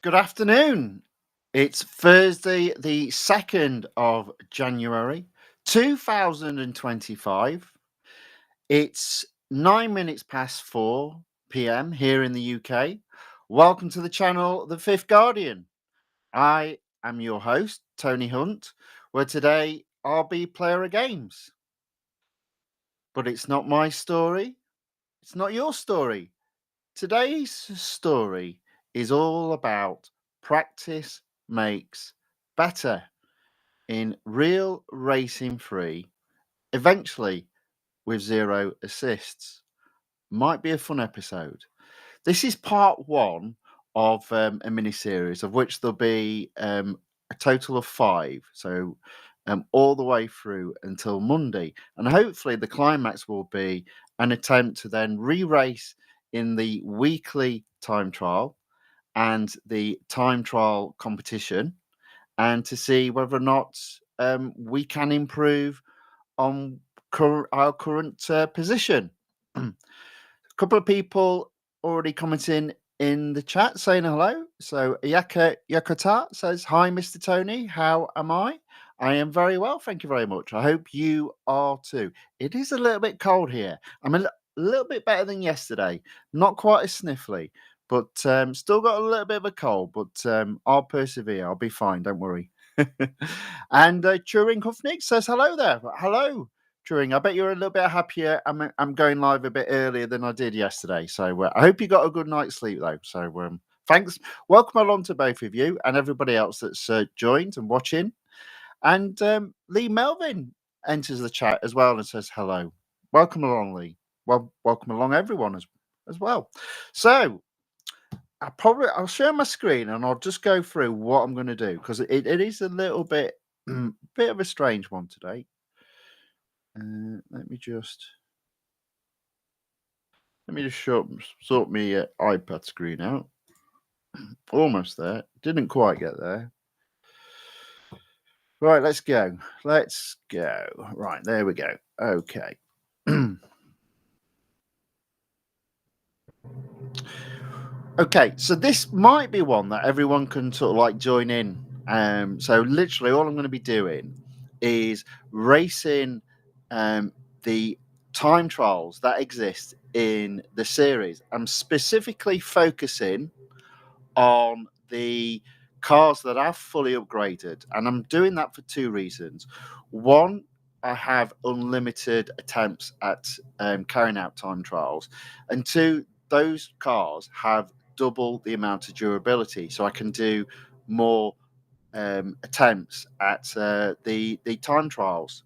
Good afternoon. It's Thursday, the 2nd of January, 2025. It's 9 minutes past 4 p.m. here in the UK. Welcome to the channel, The Fifth Guardian. I am your host, Tony Hunt, where today I'll be player of games. But it's not my story. It's not your story. Today's story is all about practice makes better in real racing free, eventually with zero assists. Might be a fun episode. This is part one of a mini series, of which there'll be a total of five. So all the way through until Monday. And hopefully, the climax will be an attempt to then re race in the weekly time trial and the time trial competition, and to see whether or not we can improve on our current position. A couple of people already commenting in the chat saying hello. So Yakota says, "Hi, Mr. Tony. How am I? I am very well. Thank you very much. I hope you are too. It is a little bit cold here. I'm a little bit better than yesterday. Not quite as sniffly, but still got a little bit of a cold. But I'll persevere. I'll be fine. Don't worry." And Turing Hufnik says, "Hello there. Hello. Turing, I bet you're a little bit happier. I'm going live a bit earlier than I did yesterday. So I hope you got a good night's sleep, though. So thanks. Welcome along to both of you and everybody else that's joined and watching. And Lee Melvin enters the chat as well and says hello. Welcome along, Lee. Well, welcome along, everyone, as well. So I'll share my screen and I'll just go through what I'm going to do, because it is a little bit of a strange one today. Let me just sort my iPad screen out. Almost there. Didn't quite get there. Right, let's go. Right, there we go. Okay. Okay, so this might be one that everyone can sort of like join in. So literally all I'm going to be doing is racing the time trials that exist in the series. I'm specifically focusing on the cars that are fully upgraded, and I'm doing that for two reasons. One, I have unlimited attempts at carrying out time trials, and two, those cars have double the amount of durability, so I can do more attempts at the time trials.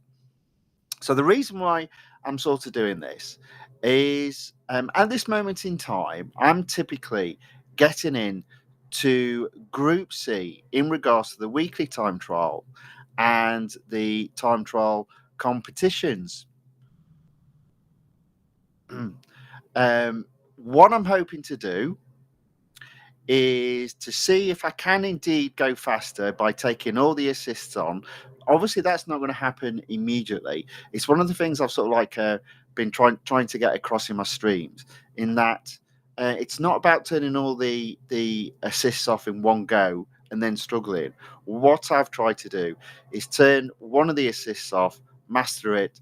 So the reason why I'm sort of doing this is at this moment in time, I'm typically getting in to Group C in regards to the weekly time trial and the time trial competitions. What I'm hoping to do is to see if I can indeed go faster by taking all the assists on. Obviously, that's not going to happen immediately. It's one of the things I've sort of like been trying to get across in my streams, in that it's not about turning all the assists off in one go and then struggling. What I've tried to do is turn one of the assists off, master it,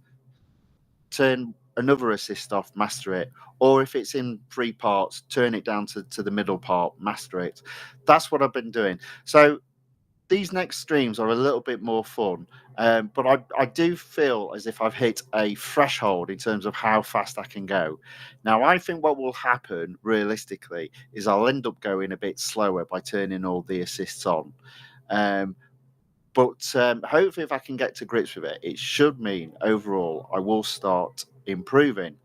turn another assist off, master it, or if it's in three parts, turn it down to the middle part, master it. That's what I've been doing. So these next streams are a little bit more fun, but I do feel as if I've hit a threshold in terms of how fast I can go. Now, I think what will happen realistically is I'll end up going a bit slower by turning all the assists on. But hopefully, if I can get to grips with it, it should mean overall I will start improving.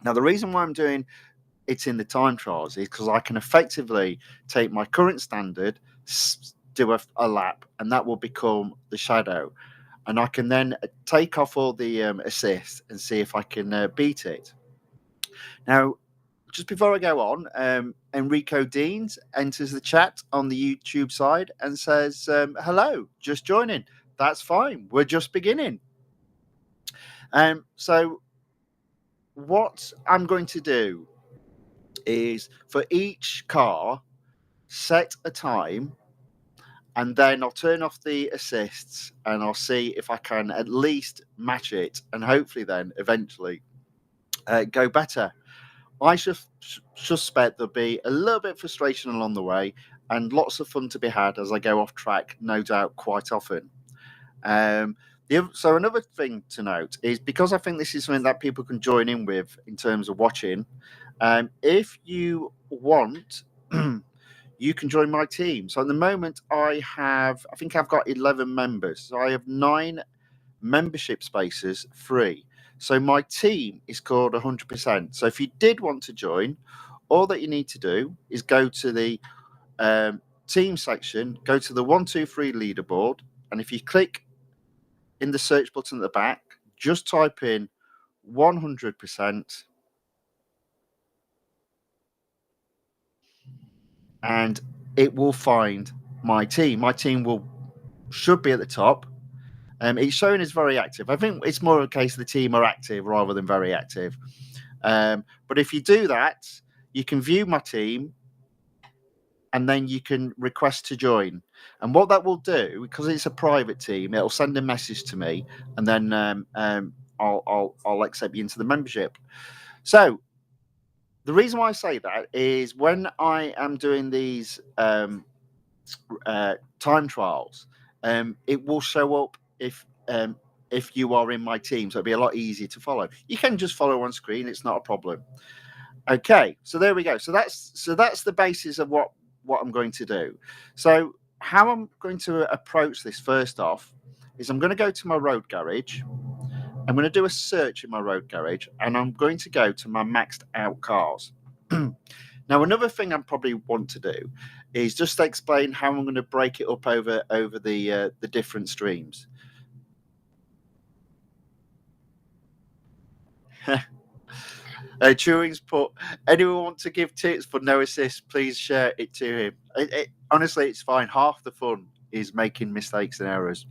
Now, the reason why I'm doing it in the time trials is because I can effectively take my current standard, do a lap, and that will become the shadow. And I can then take off all the assists and see if I can beat it. Now, just before I go on, Enrico Deans enters the chat on the YouTube side and says, hello, just joining. That's fine. We're just beginning. So what I'm going to do is, for each car, set a time, and then I'll turn off the assists and I'll see if I can at least match it, and hopefully then eventually go better. I suspect there'll be a little bit of frustration along the way and lots of fun to be had as I go off track, no doubt, quite often. So another thing to note is, because I think this is something that people can join in with in terms of watching, if you want, you can join my team. So at the moment, I think I've got 11 members. So I have 9 membership spaces free. So my team is called 100%. So if you did want to join, all that you need to do is go to the team section, go to the 123 leaderboard, and if you click in the search button at the back, just type in 100%, and it will find my team. My team should be at the top. It's showing as very active. I think it's more a case of the team are active rather than very active. But if you do that, you can view my team, and then you can request to join. And what that will do, because it's a private team, it'll send a message to me, and then I'll accept you into the membership. So the reason why I say that is, when I am doing these time trials, it will show up if you are in my team, so it'll be a lot easier to follow. You can just follow on screen; it's not a problem. Okay, so there we go. So that's the basis of what I'm going to do. So how I'm going to approach this, first off, is I'm going to go to my road garage. I'm going to do a search in my road garage, and I'm going to go to my maxed out cars. Now, another thing I probably want to do is just explain how I'm going to break it up over the different streams. Turing's put, anyone want to give tips for no assist, please share it to him. Honestly, it's fine. Half the fun is making mistakes and errors.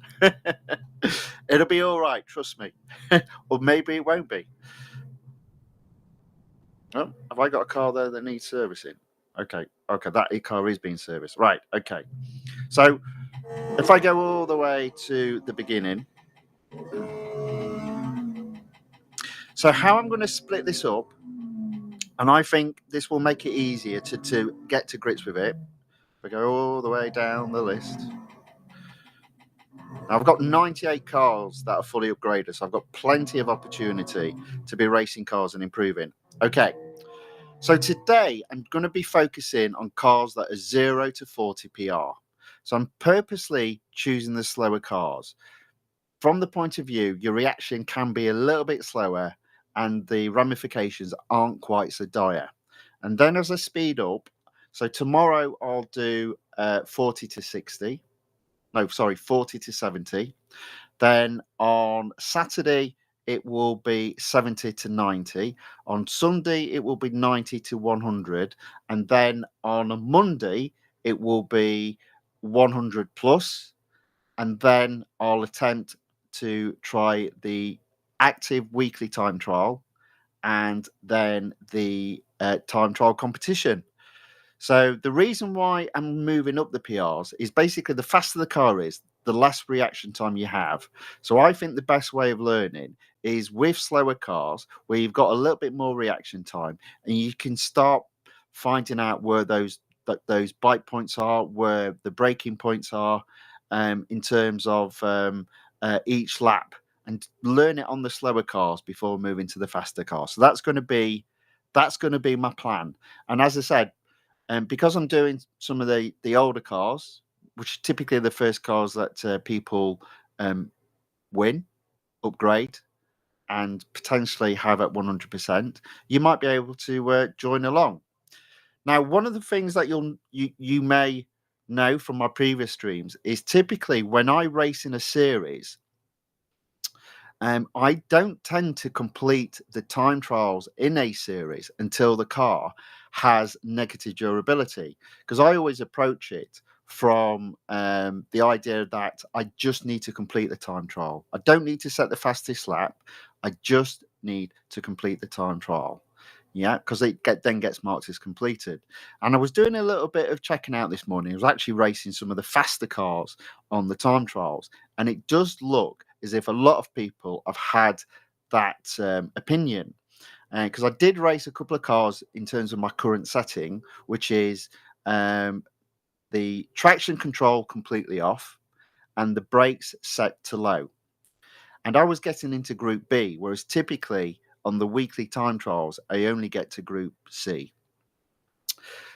It'll be all right, trust me. Or maybe it won't be. Oh, have I got a car there that needs servicing? Okay, that car is being serviced. Right, okay. So if I go all the way to the beginning, so how I'm going to split this up, and I think this will make it easier to get to grips with it. If I go all the way down the list, now I've got 98 cars that are fully upgraded, so I've got plenty of opportunity to be racing cars and improving. Okay, so today I'm going to be focusing on cars that are 0 to 40 PR. So I'm purposely choosing the slower cars. From the point of view, your reaction can be a little bit slower and the ramifications aren't quite so dire. And then as I speed up, so tomorrow I'll do 40 to 60. No, sorry, 40 to 70. Then on Saturday, it will be 70 to 90. On Sunday, it will be 90 to 100. And then on a Monday, it will be 100 plus. And then I'll attempt to try the active weekly time trial, and then the time trial competition. So the reason why I'm moving up the PRs is basically the faster the car is, the less reaction time you have. So I think the best way of learning is with slower cars, where you've got a little bit more reaction time, and you can start finding out where those bite points are, where the braking points are, in terms of each lap, and learn it on the slower cars before moving to the faster cars. So that's going to be my plan. And as I said, because I'm doing some of the older cars, which typically are the first cars that people win, upgrade, and potentially have at 100%, you might be able to join along. Now, one of the things that you may know from my previous streams is, typically when I race in a series, I don't tend to complete the time trials in a series until the car has negative durability, because I always approach it from the idea that I just need to complete the time trial. I don't need to set the fastest lap. I just need to complete the time trial. Yeah, because then gets marked as completed. And I was doing a little bit of checking out this morning. I was actually racing some of the faster cars on the time trials, and it does look as if a lot of people have had that opinion. Because I did race a couple of cars in terms of my current setting, which is um, the traction control completely off and the brakes set to low. And I was getting into Group B, whereas typically on the weekly time trials, I only get to Group C.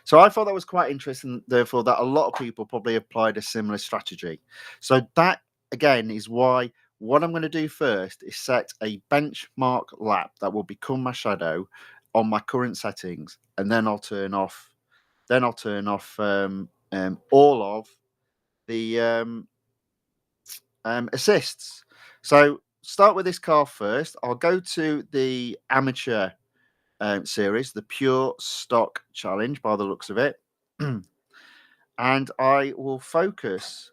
So I thought that was quite interesting, therefore, that a lot of people probably applied a similar strategy. So that, again, is why what I'm going to do first is set a benchmark lap that will become my shadow on my current settings, and then I'll turn off. All of the assists. So start with this car first. I'll go to the amateur series, the pure stock challenge by the looks of it. And I will focus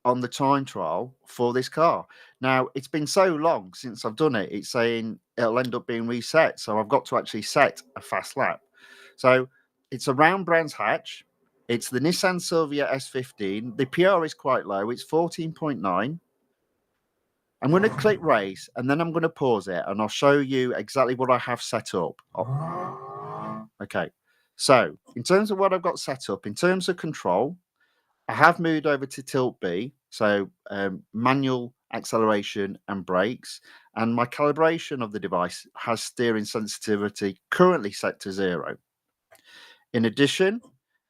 on the time trial for this car. Now, it's been so long since I've done it, it's saying it'll end up being reset. So I've got to actually set a fast lap. So it's a round Brands Hatch. It's the Nissan Silvia S15. The PR is quite low. It's 14.9. I'm going to click race and then I'm going to pause it and I'll show you exactly what I have set up. Okay. So in terms of what I've got set up, in terms of control, I have moved over to tilt B, so manual acceleration and brakes, and my calibration of the device has steering sensitivity currently set to 0. In addition,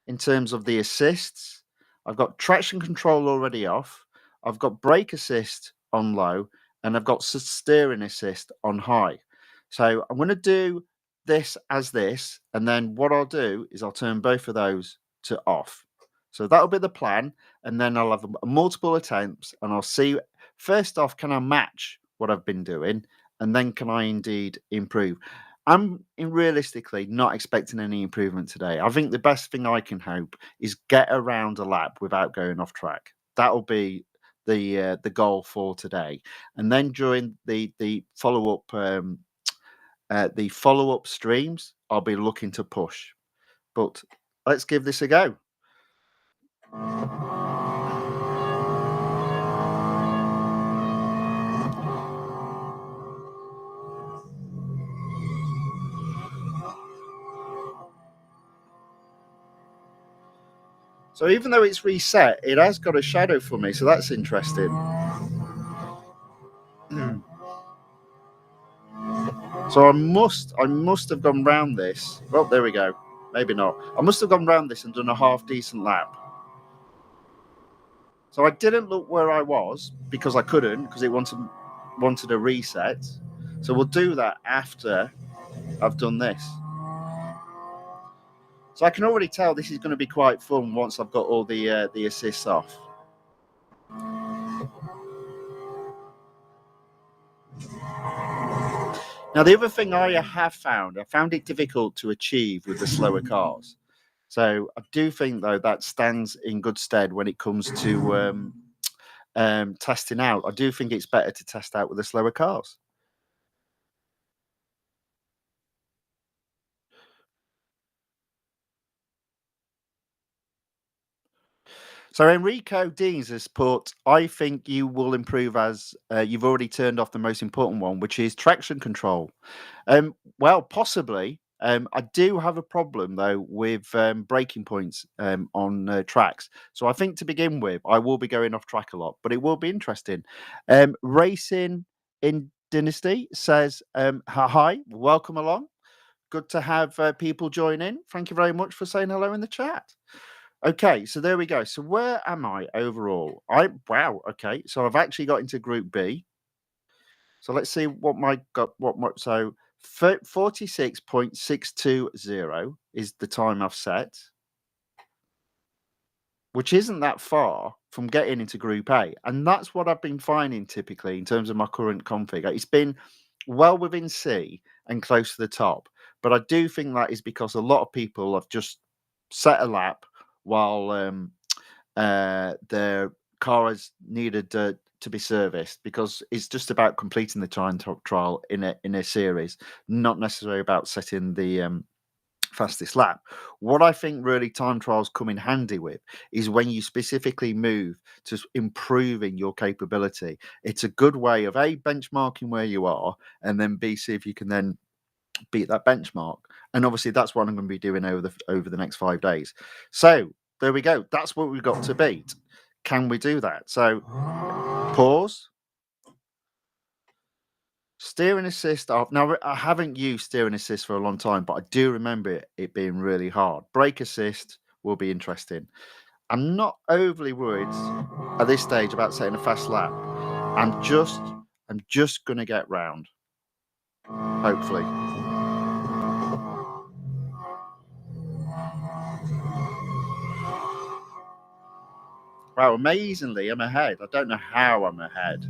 in terms of the assists, I've got traction control already off, I've got brake assist on low, and I've got steering assist on high. So I'm going to do this as this, and then what I'll do is I'll turn both of those to off. So that'll be the plan, and then I'll have multiple attempts, and I'll see, first off, can I match what I've been doing, and then can I indeed improve? Realistically not expecting any improvement today. I think the best thing I can hope is get around a lap without going off track. That'll be the goal for today, and then during the follow up streams, I'll be looking to push. But let's give this a go. So even though it's reset, it has got a shadow for me, so that's interesting. So I must have gone round this. Well, there we go. Maybe not. I must have gone round this and done a half decent lap. So I didn't look where I was because I couldn't, because it wanted a reset. So we'll do that after I've done this. So I can already tell this is going to be quite fun once I've got all the assists off. Now, the other thing I found it difficult to achieve with the slower cars. So I do think, though, that stands in good stead when it comes to testing out. I do think it's better to test out with the slower cars. So Enrico Deans has put, I think you will improve as you've already turned off the most important one, which is traction control. Well, possibly. I do have a problem, though, with braking points on tracks. So I think to begin with, I will be going off track a lot, but it will be interesting. Racing in Dynasty says, hi, welcome along. Good to have people join in. Thank you very much for saying hello in the chat. Okay, so there we go. So where am I overall? Wow. Okay, so I've actually got into Group B. So let's see what my got. So 46.620 is the time I've set, which isn't that far from getting into Group A, and that's what I've been finding typically in terms of my current config. It's been well within C and close to the top, but I do think that is because a lot of people have just set a lap while their car has needed to to be serviced, because it's just about completing the time trial in a series, not necessarily about setting the fastest lap. What I think really time trials come in handy with is when you specifically move to improving your capability. It's a good way of A, benchmarking where you are, and then B, see if you can then beat that benchmark. And obviously that's what I'm going to be doing over the next 5 days. So there we go. That's what we've got to beat. Can we do that? So pause. Steering assist off. Now, I haven't used steering assist for a long time, but I do remember it being really hard. Brake assist will be interesting. I'm not overly worried at this stage about setting a fast lap. I'm just going to get round, hopefully. Wow, amazingly, I'm ahead. I don't know how I'm ahead.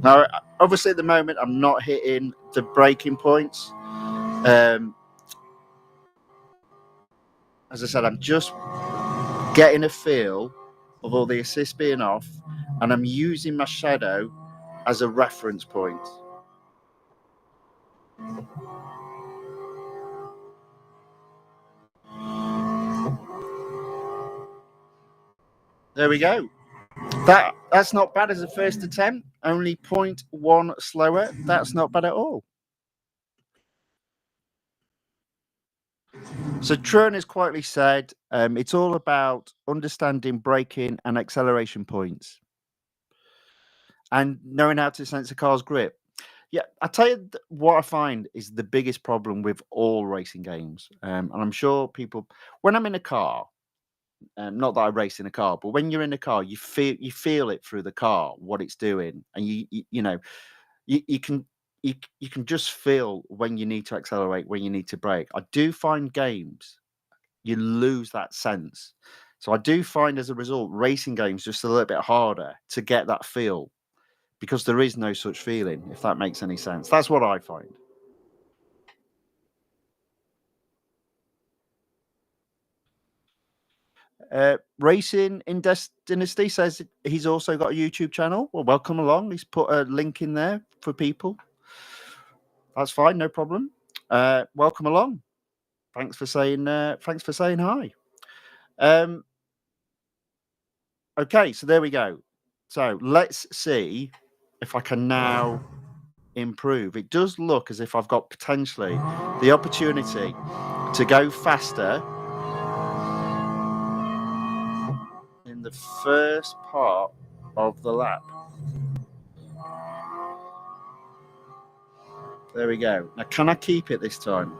Now, obviously, at the moment, I'm not hitting the braking points. As I said, I'm just getting a feel of all the assists being off, and I'm using my shadow as a reference point. There we go. That's not bad as a first attempt. Only 0.1 slower. That's not bad at all. So Trern has quietly said it's all about understanding braking and acceleration points and knowing how to sense a car's grip. Yeah, I tell you what I find is the biggest problem with all racing games, and I'm sure people, when I'm in a car, not that I race in a car, but when you're in a car, you feel it through the car what it's doing, and you know you can you can just feel when you need to accelerate, when you need to brake. I do find games you lose that sense, so I do find as a result racing games just a little bit harder to get that feel, because there is no such feeling, if that makes any sense. That's what I find. Racing in Dynasty says he's also got a YouTube channel. Well, welcome along. He's put a link in there for people. That's fine, no problem. Welcome along. Thanks for saying hi. Okay, so there we go. So let's see if I can now improve. It does look as if I've got potentially the opportunity to go faster in the first part of the lap. There we go. Now, can I keep it this time?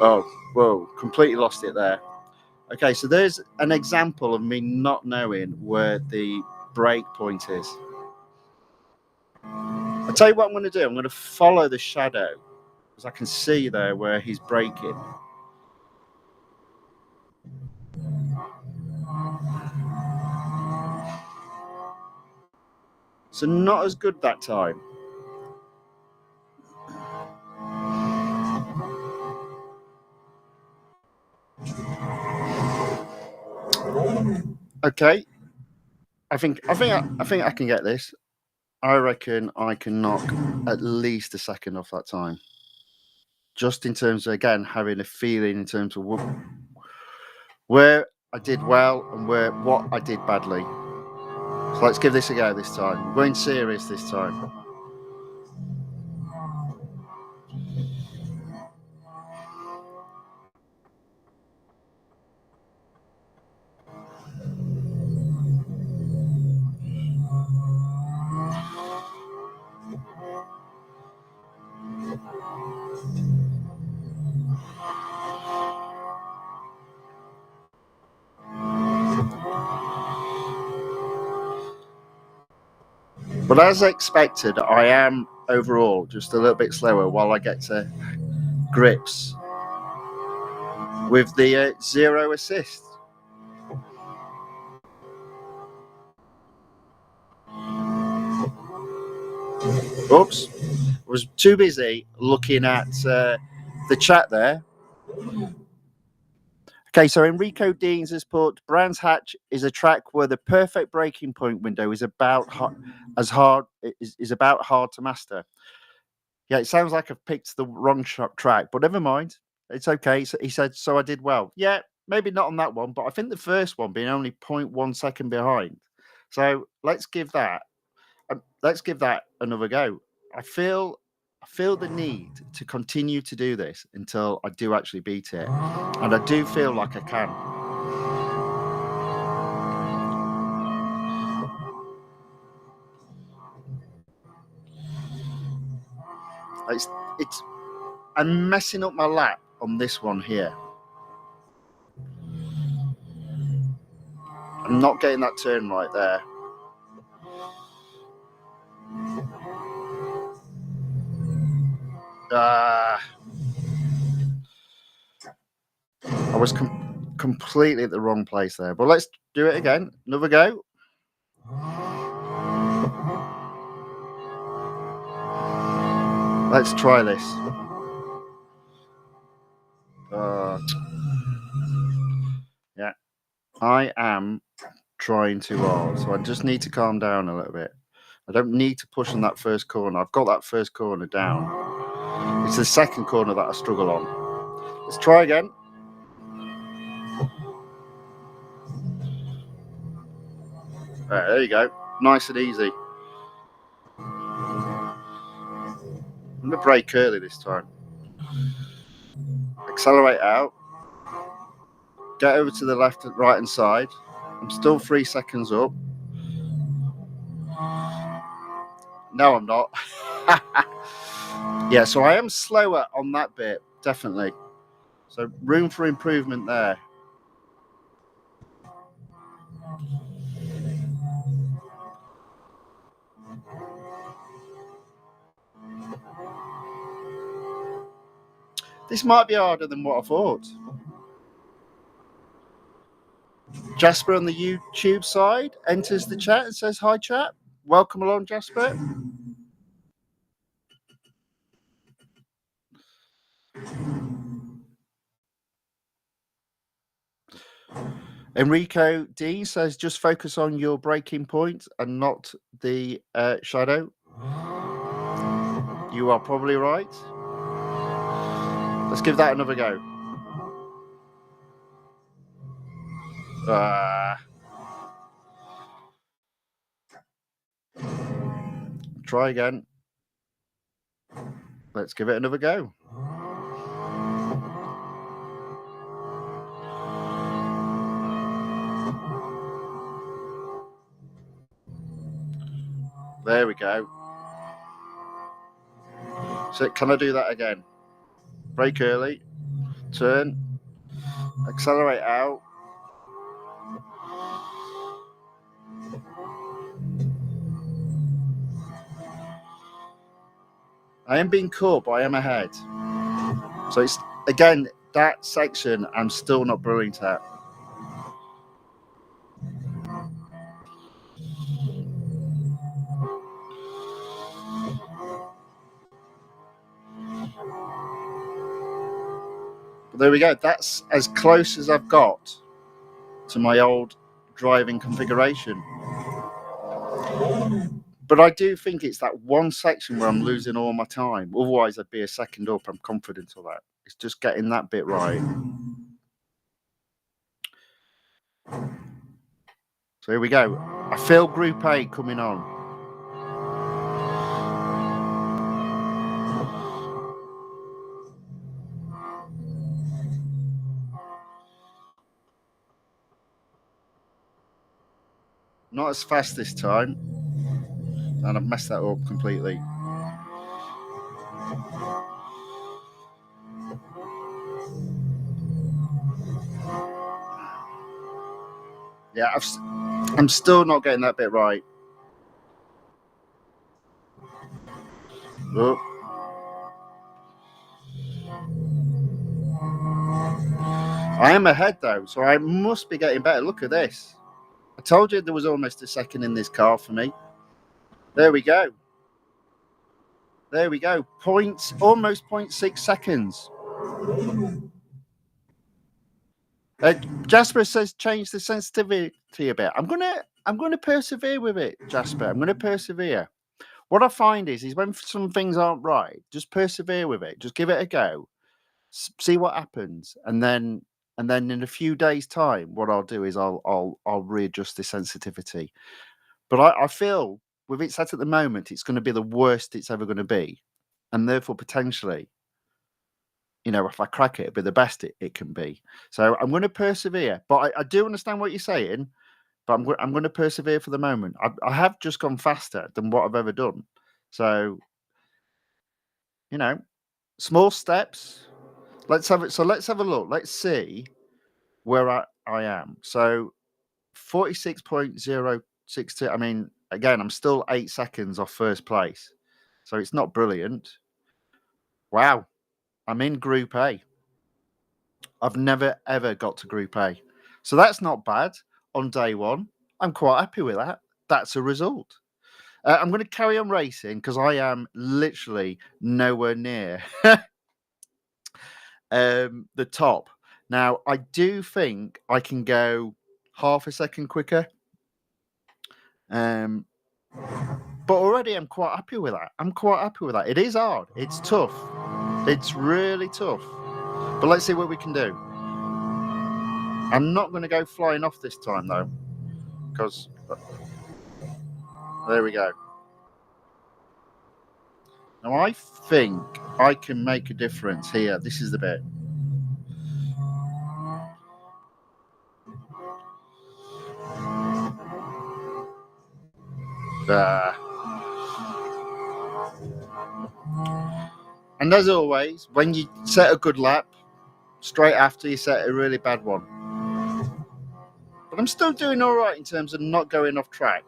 Oh, whoa, completely lost it there. Okay, so there's an example of me not knowing where the brake point is. I'll tell you what I'm going to do. I'm going to follow the shadow, because I can see there where he's braking. So not as good that time. Okay, I think I can get this. I reckon I can knock at least a second off that time. Just in terms of, again, having a feeling in terms of where I did well and what I did badly. So let's give this a go this time. I'm going serious this time. But as expected, I am overall just a little bit slower while I get to grips with the zero assist. Oops. I was too busy looking at the chat there. Okay, so Enrico Deans has put Brands Hatch is a track where the perfect breaking point window is about hard to master. Yeah, it sounds like I've picked the wrong track, but never mind. It's okay. So he said, so I did well. Yeah, maybe not on that one, but I think the first one being only 0.1 second behind. So let's give that another go. I feel the need to continue to do this until I do actually beat it, and I do feel like I can. It's I'm messing up my lap on this one here. I'm not getting that turn right there. I was completely at the wrong place there. But let's do it again. Another go. Let's try this. Yeah, I am trying too hard, so I just need to calm down a little bit. I don't need to push on that first corner. I've got that first corner down. It's the second corner that I struggle on. Let's try again. Right, there you go. Nice and easy. I'm going to brake early this time. Accelerate out. Get over to the left and right hand side. I'm still 3 seconds up. No, I'm not. Yeah, so I am slower on that bit, definitely. So room for improvement there. This might be harder than what I thought. Jasper on the YouTube side enters the chat and says, hi, chat. Welcome along, Jasper. Enrico D says, just focus on your breaking point and not the shadow. You are probably right. Let's give that another go. Try again. Let's give it another go. There we go. So can I do that again? Brake early, turn, accelerate out. I am being caught, but I am ahead. So it's, again, that section I'm still not brilliant at. But there we go. That's as close as I've got to my old driving configuration. But I do think it's that one section where I'm losing all my time. Otherwise, I'd be a second up. I'm confident of that. It's just getting that bit right. So here we go. I feel Group A coming on. Not as fast this time. And I've messed that up completely. Yeah, I'm still not getting that bit right. Oh. I am ahead though, so I must be getting better. Look at this. I told you there was almost a second in this car for me. There we go. There we go. Almost 0.6 seconds. Jasper says change the sensitivity a bit. I'm gonna persevere with it, Jasper. I'm gonna persevere. What I find is when some things aren't right, just persevere with it. Just give it a go. See what happens, and then in a few days' time, what I'll do is I'll readjust the sensitivity. But I feel with it set at the moment, it's going to be the worst it's ever going to be, and therefore potentially, if I crack it, it'll be the best it can be. So I'm going to persevere. But I do understand what you're saying. But I'm going to persevere for the moment. I have just gone faster than what I've ever done. So small steps. Let's have it. So let's have a look. Let's see where I am. So 46.062. I mean, again, I'm still 8 seconds off first place. So it's not brilliant. Wow. I'm in Group A. I've never, ever got to Group A. So that's not bad on day one. I'm quite happy with that. That's a result. I'm going to carry on racing because I am literally nowhere near the top. Now, I do think I can go half a second quicker. But already I'm quite happy with that. It is hard. It's tough. It's really tough. But let's see what we can do. I'm not going to go flying off this time, though, because there we go. Now, I think I can make a difference here. This is the bit. And as always, when you set a good lap, straight after you set a really bad one. But I'm still doing all right in terms of not going off track.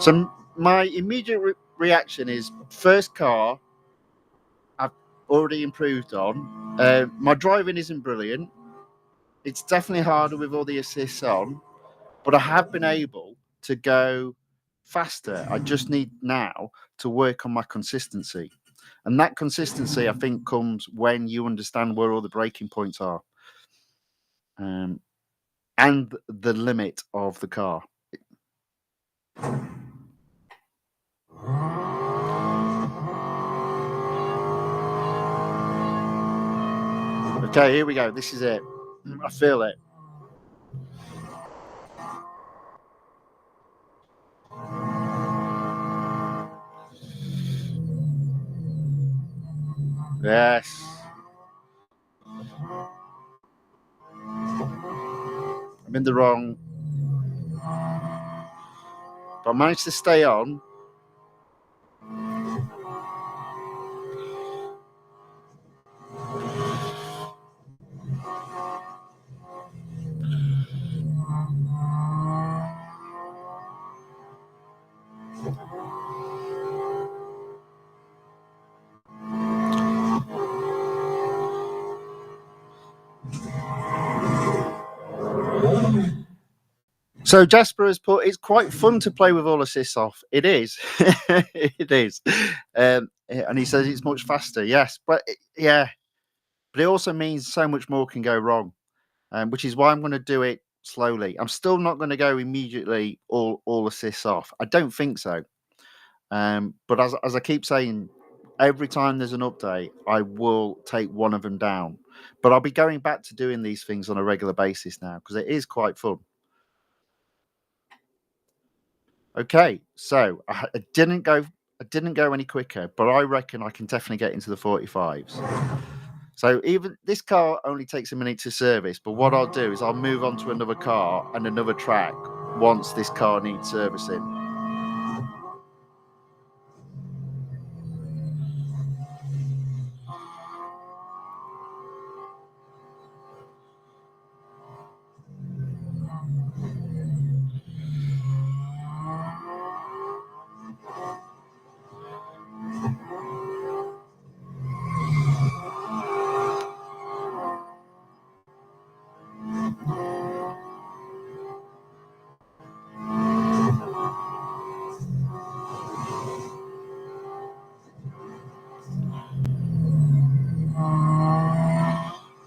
So my immediate reaction is first car I've already improved on. My driving isn't brilliant. It's definitely harder with all the assists on, but I have been able to go faster. I just need now to work on my consistency. And that consistency, I think, comes when you understand where all the breaking points are and the limit of the car. Okay, here we go. This is it. I feel it. Yes. I'm in the wrong. But I managed to stay on. So Jasper has put, it's quite fun to play with all assists off. It is. It is. And he says it's much faster. Yes. But yeah. But it also means so much more can go wrong, which is why I'm going to do it slowly. I'm still not going to go immediately all assists off. I don't think so. But as I keep saying, every time there's an update, I will take one of them down. But I'll be going back to doing these things on a regular basis now because it is quite fun. Okay, so I didn't go any quicker, but I reckon I can definitely get into the 45s. So even this car only takes a minute to service, but what I'll do is I'll move on to another car and another track once this car needs servicing.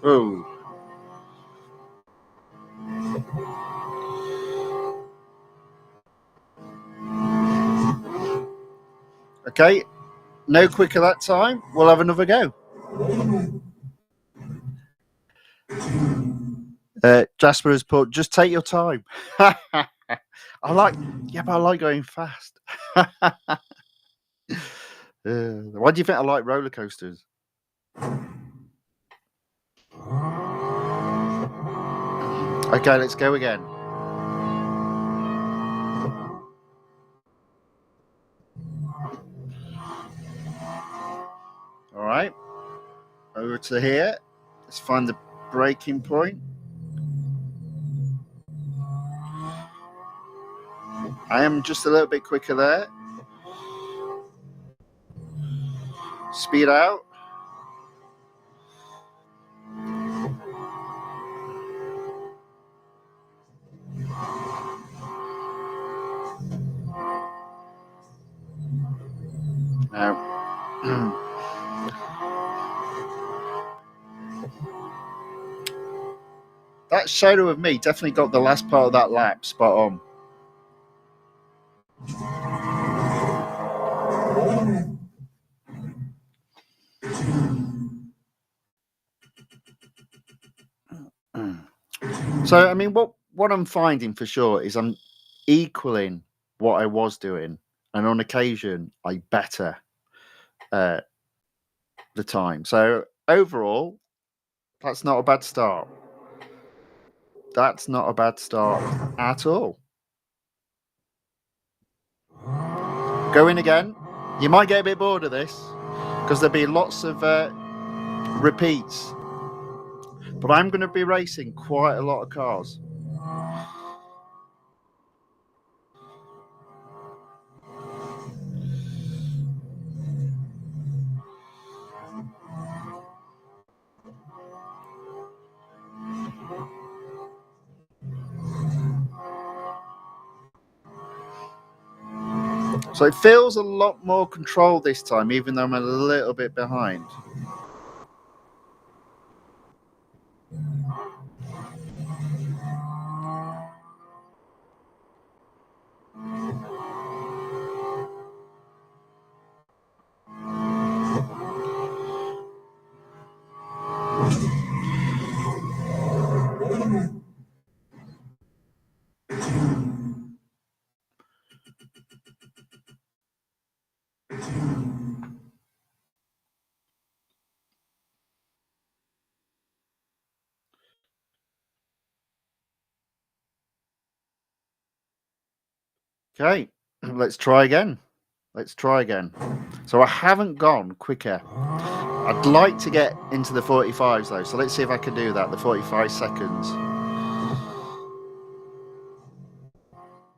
Oh. Okay, no quicker that time. We'll have another go. Jasper has put, just take your time. I like going fast. Why do you think I like roller coasters? Okay, let's go again. All right, over to here. Let's find the breaking point. I am just a little bit quicker there. Speed out. Now, that shadow of me definitely got the last part of that lap spot on. So, I mean, what I'm finding for sure is I'm equaling what I was doing, and on occasion I better the time. So overall, that's not a bad start. That's not a bad start at all. Going again. You might get a bit bored of this because there'll be lots of repeats. But I'm going to be racing quite a lot of cars. So it feels a lot more controlled this time, even though I'm a little bit behind. Okay, let's try again. Let's try again. So I haven't gone quicker. I'd like to get into the 45s though, so let's see if I can do that, the 45 seconds.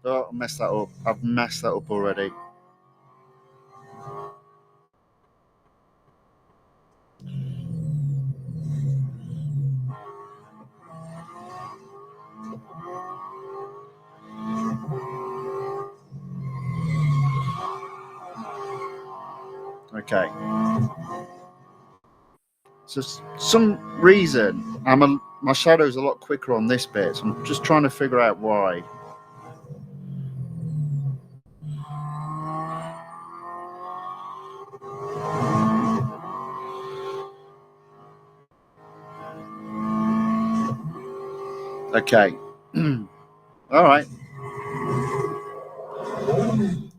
Oh, I messed that up. I've messed that up already. Okay. So some reason my shadow's a lot quicker on this bit, so I'm just trying to figure out why. Okay. All right.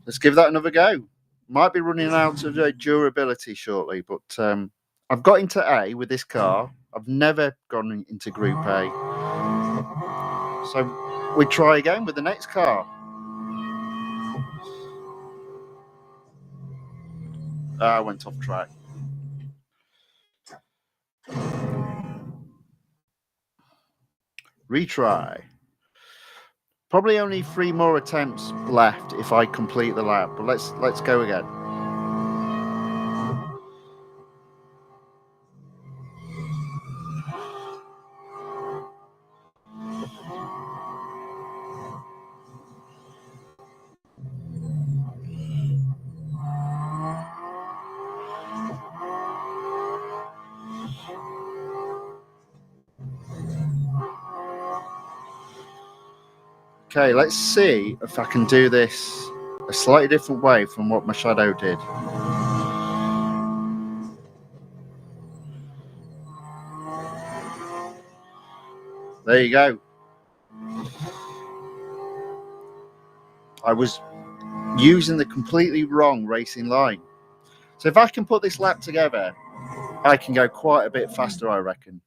Let's give that another go. Might be running out of durability shortly, but I've got into A with this car. I've never gone into Group A. So we try again with the next car. I went off track. Retry. Probably only 3 more attempts left if I complete the lap, but let's go again. Okay, let's see if I can do this a slightly different way from what my shadow did. There you go. I was using the completely wrong racing line. So if I can put this lap together, I can go quite a bit faster, I reckon.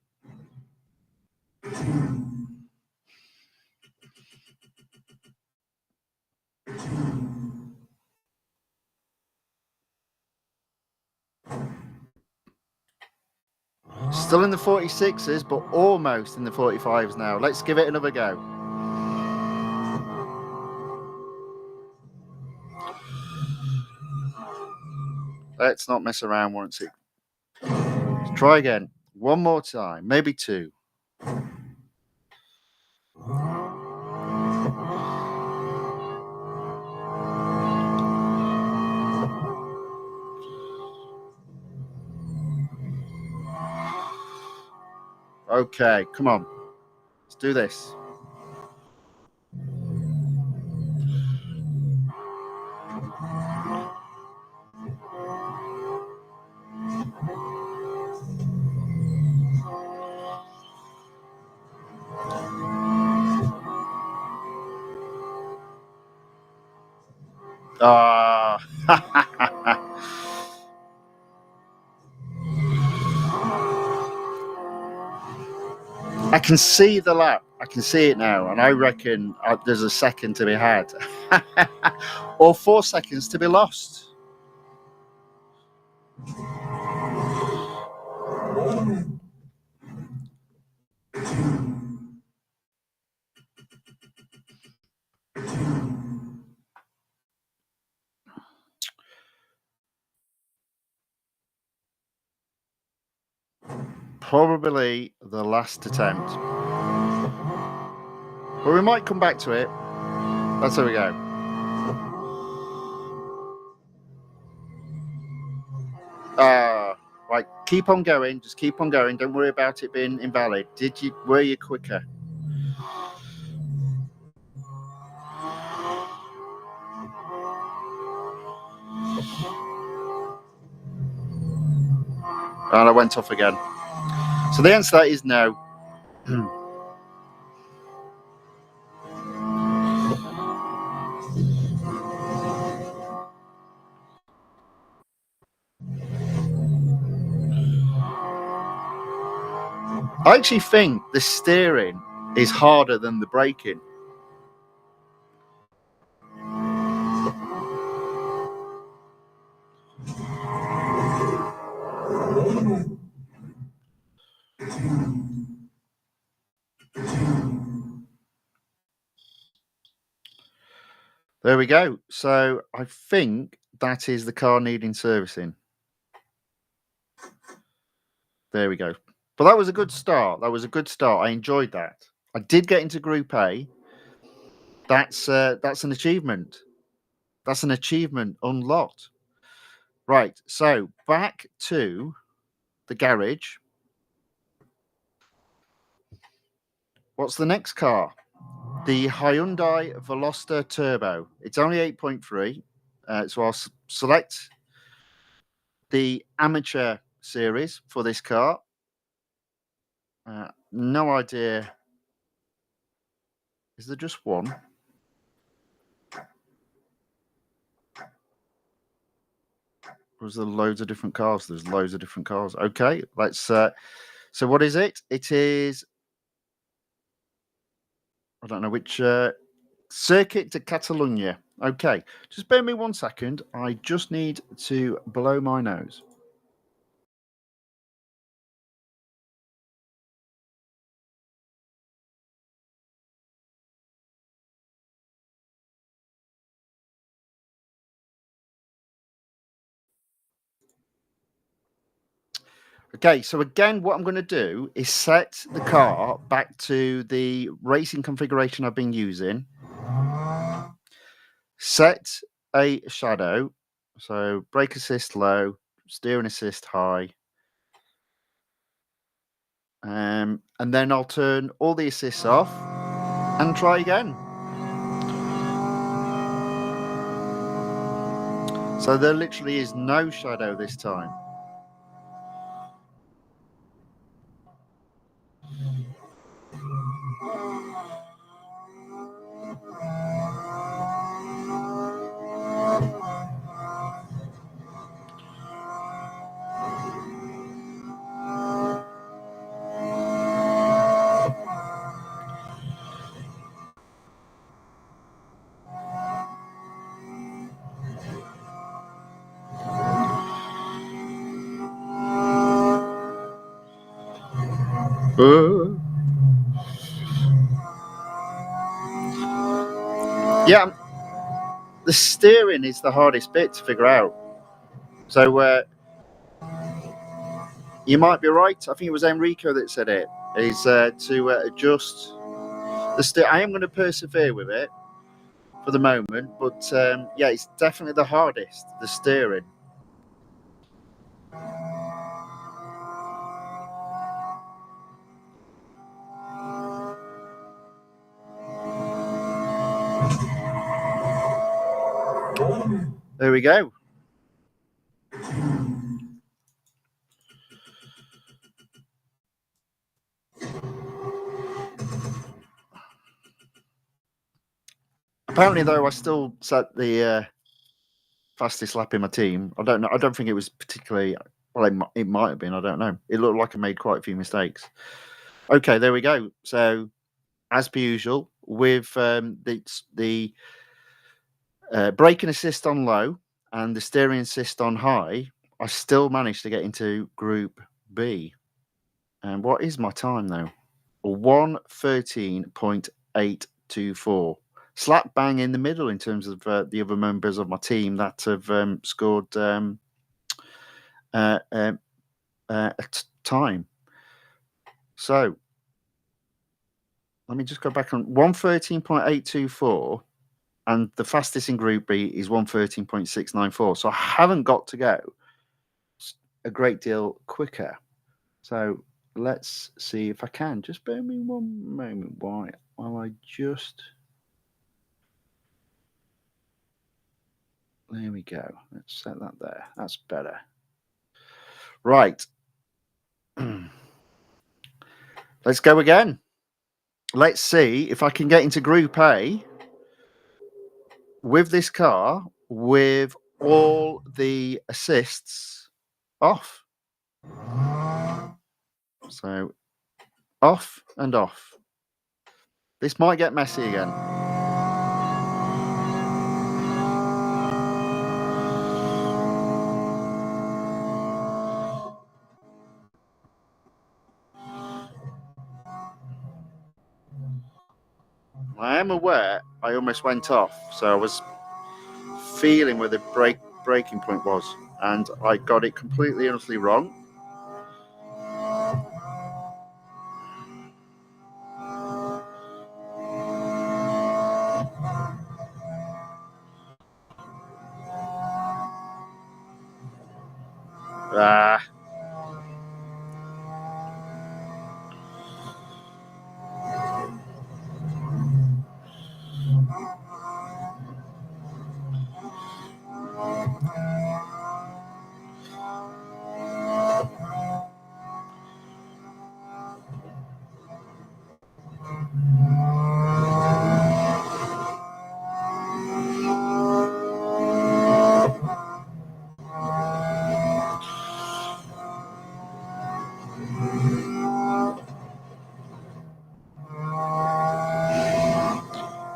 Still in the 46s, but almost in the 45s now. Let's give it another go. Let's not mess around once it. Let's try again. One more time, maybe two. Okay, come on. Let's do this. Ah. I can see the lap. I can see it now, and I reckon there's a second to be had, or 4 seconds to be lost. Probably the last attempt, but we might come back to it. That's how we go. Right, keep on going. Just keep on going. Don't worry about it being invalid. Were you quicker? And I went off again. So the answer to that is no. I actually think the steering is harder than the braking. There we go. So I think that is the car needing servicing. There we go. But that was a good start. That was a good start. I enjoyed that. I did get into Group A. That's an achievement. That's an achievement unlocked. Right. So back to the garage. What's the next car? The Hyundai Veloster Turbo. It's only 8.3. So I'll select the amateur series for this car. No idea. Is there just one? Or is there loads of different cars? There's loads of different cars. Okay, let's. So what is it? It is. I don't know which. Circuit de Catalunya. Okay, just bear me 1 second. I just need to blow my nose. Okay, so again, what I'm going to do is set the car back to the racing configuration I've been using. Set a shadow, so brake assist low, steering assist high, and then I'll turn all the assists off and try again. So there literally is no shadow this time. Yeah, the steering is the hardest bit to figure out. So you might be right. I think it was Enrico that said it. Is to adjust the steer. I am going to persevere with it for the moment, but yeah, it's definitely the hardest. The steering. There we go. Apparently, though, I still set the fastest lap in my team. I don't know. I don't think it was particularly. Well, it might have been. I don't know. It looked like I made quite a few mistakes. Okay, there we go. So, as per usual, with the braking assist on low and the steering assist on high, I still managed to get into Group B. And what is my time though? 1:13.824. Slap bang in the middle in terms of the other members of my team that have scored time. So let me just go back on 1:13.824, and the fastest in Group B is 1:13.694. So I haven't got to go a great deal quicker. So let's see if I can. Just bear me one moment while I just. There we go. Let's set that there. That's better. Right. Let's go again. Let's see if I can get into Group A with this car with all the assists off. So off and off. This might get messy again. I am aware I almost went off, so I was feeling where the breaking point was, and I got it completely and utterly wrong.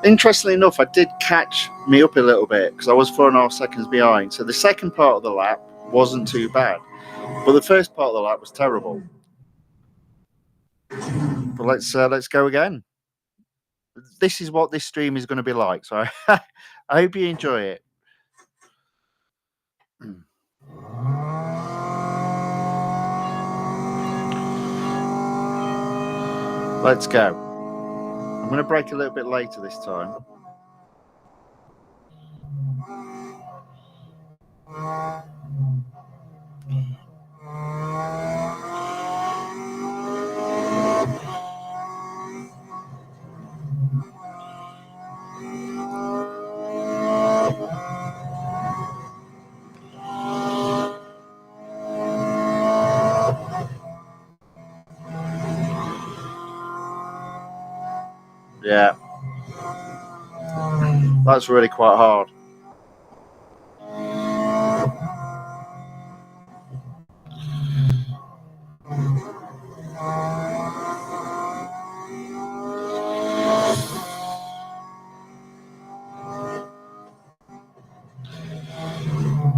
Interestingly enough, I did catch me up a little bit because I was 4.5 seconds behind. So the second part of the lap wasn't too bad, but the first part of the lap was terrible. But let's go again. This is what this stream is going to be like. So I hope you enjoy it. Let's go. I'm going to brake a little bit later this time. Yeah, that's really quite hard.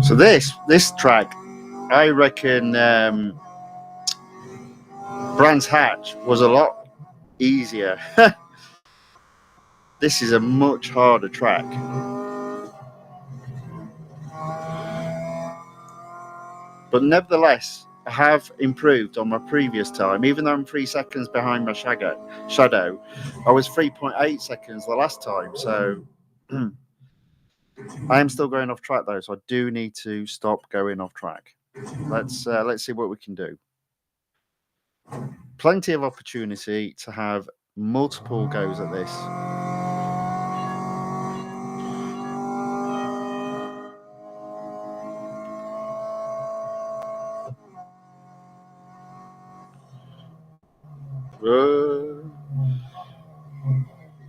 So this track, I reckon Brands Hatch was a lot easier. This is a much harder track. But nevertheless, I have improved on my previous time. Even though I'm 3 seconds behind my shadow, I was 3.8 seconds the last time. So I am still going off track though, so I do need to stop going off track. Let's see what we can do. Plenty of opportunity to have multiple goes at this.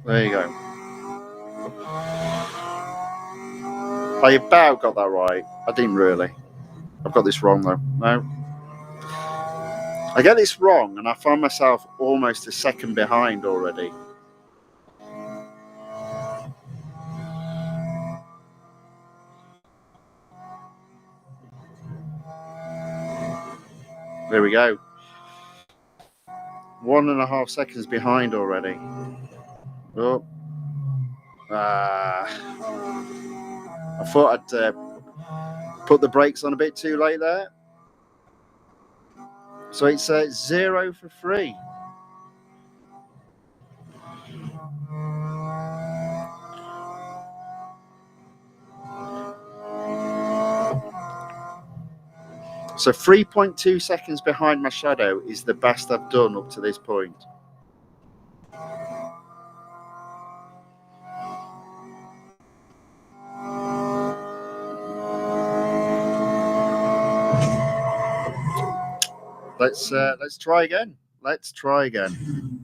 There you go. I about got that right. I didn't really. I've got this wrong though. No. I get this wrong and I find myself almost a second behind already. There we go. 1.5 seconds behind already. Oh. I thought I'd put the brakes on a bit too late there. So it's 0 for 3. So 3.2 seconds behind my shadow is the best I've done up to this point. Let's try again. Let's try again.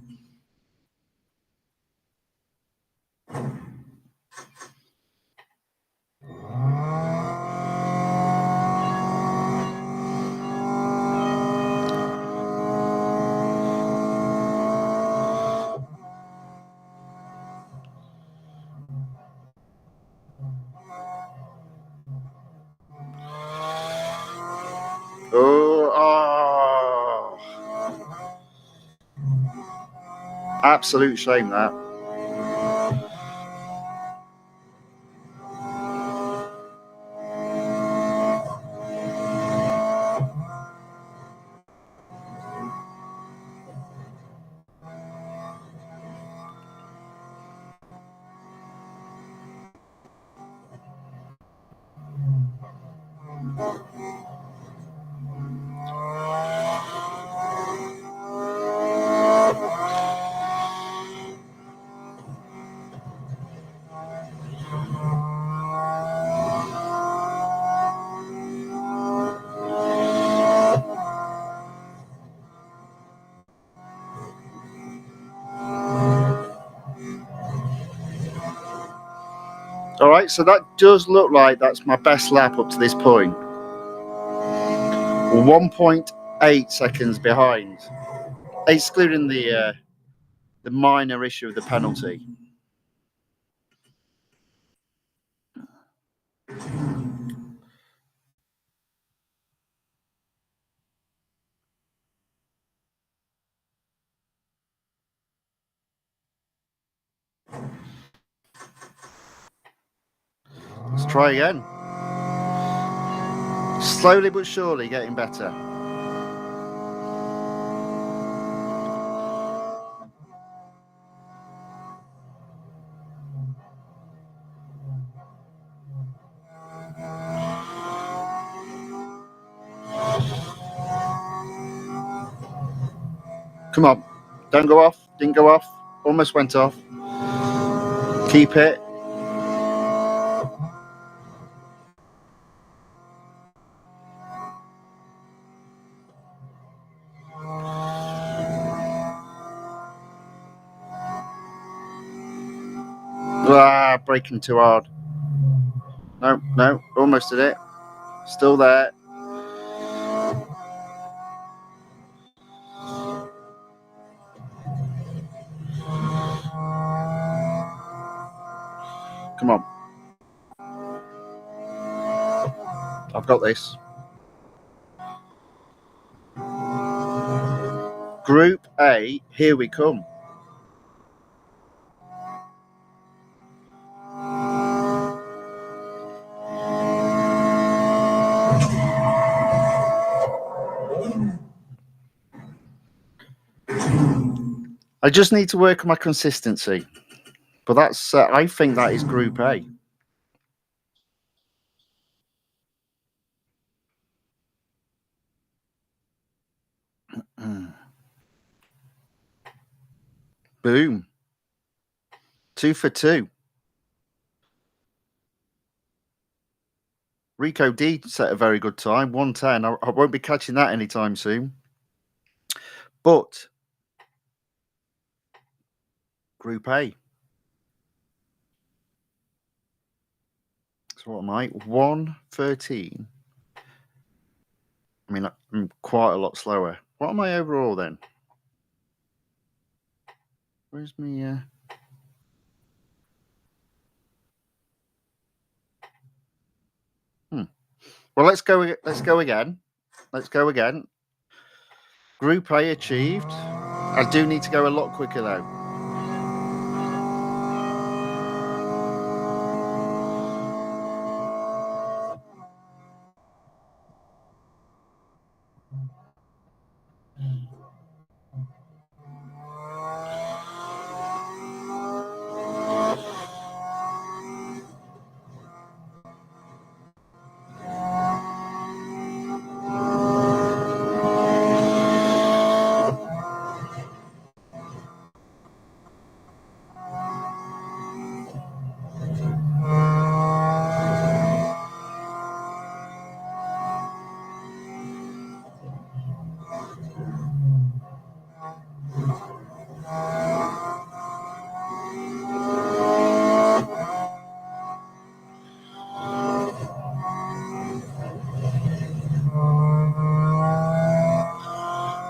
Oh, absolute shame that. All right, so that does look like that's my best lap up to this point. 1.8 seconds behind, excluding the minor issue of the penalty. Let's try again. Slowly but surely getting better. Come on. Don't go off. Didn't go off. Almost went off. Keep it. Braking too hard. No, almost did it. Still there. Come on. I've got this. Group A, here we come. I just need to work on my consistency. But that's, I think that is Group A. Boom. 2 for 2. Rico D set a very good time, 1:10. I won't be catching that anytime soon. But Group A. So what am I? 1:13. I mean, I'm quite a lot slower. What am I overall then? Where's me? Well, let's go again. Let's go again. Group A achieved. I do need to go a lot quicker though.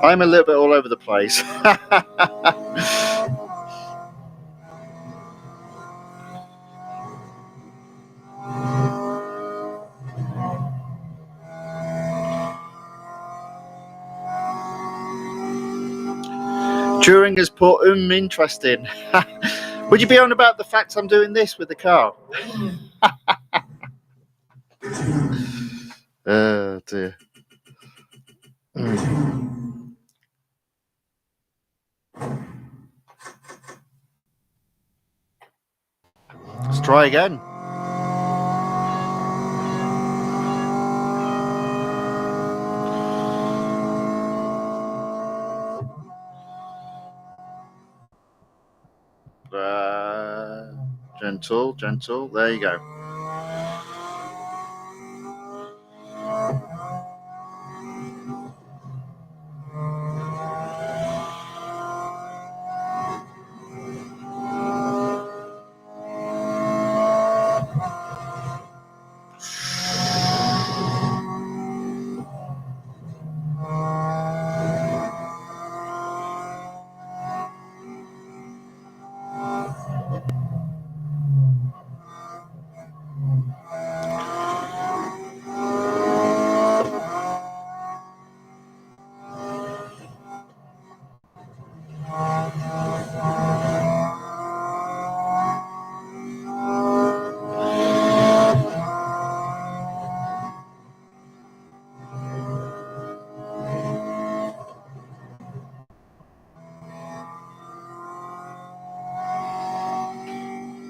I'm a little bit all over the place. Turing has put interesting. Would you be on about the fact I'm doing this with the car? Oh dear. Let's try again. Gentle. There you go.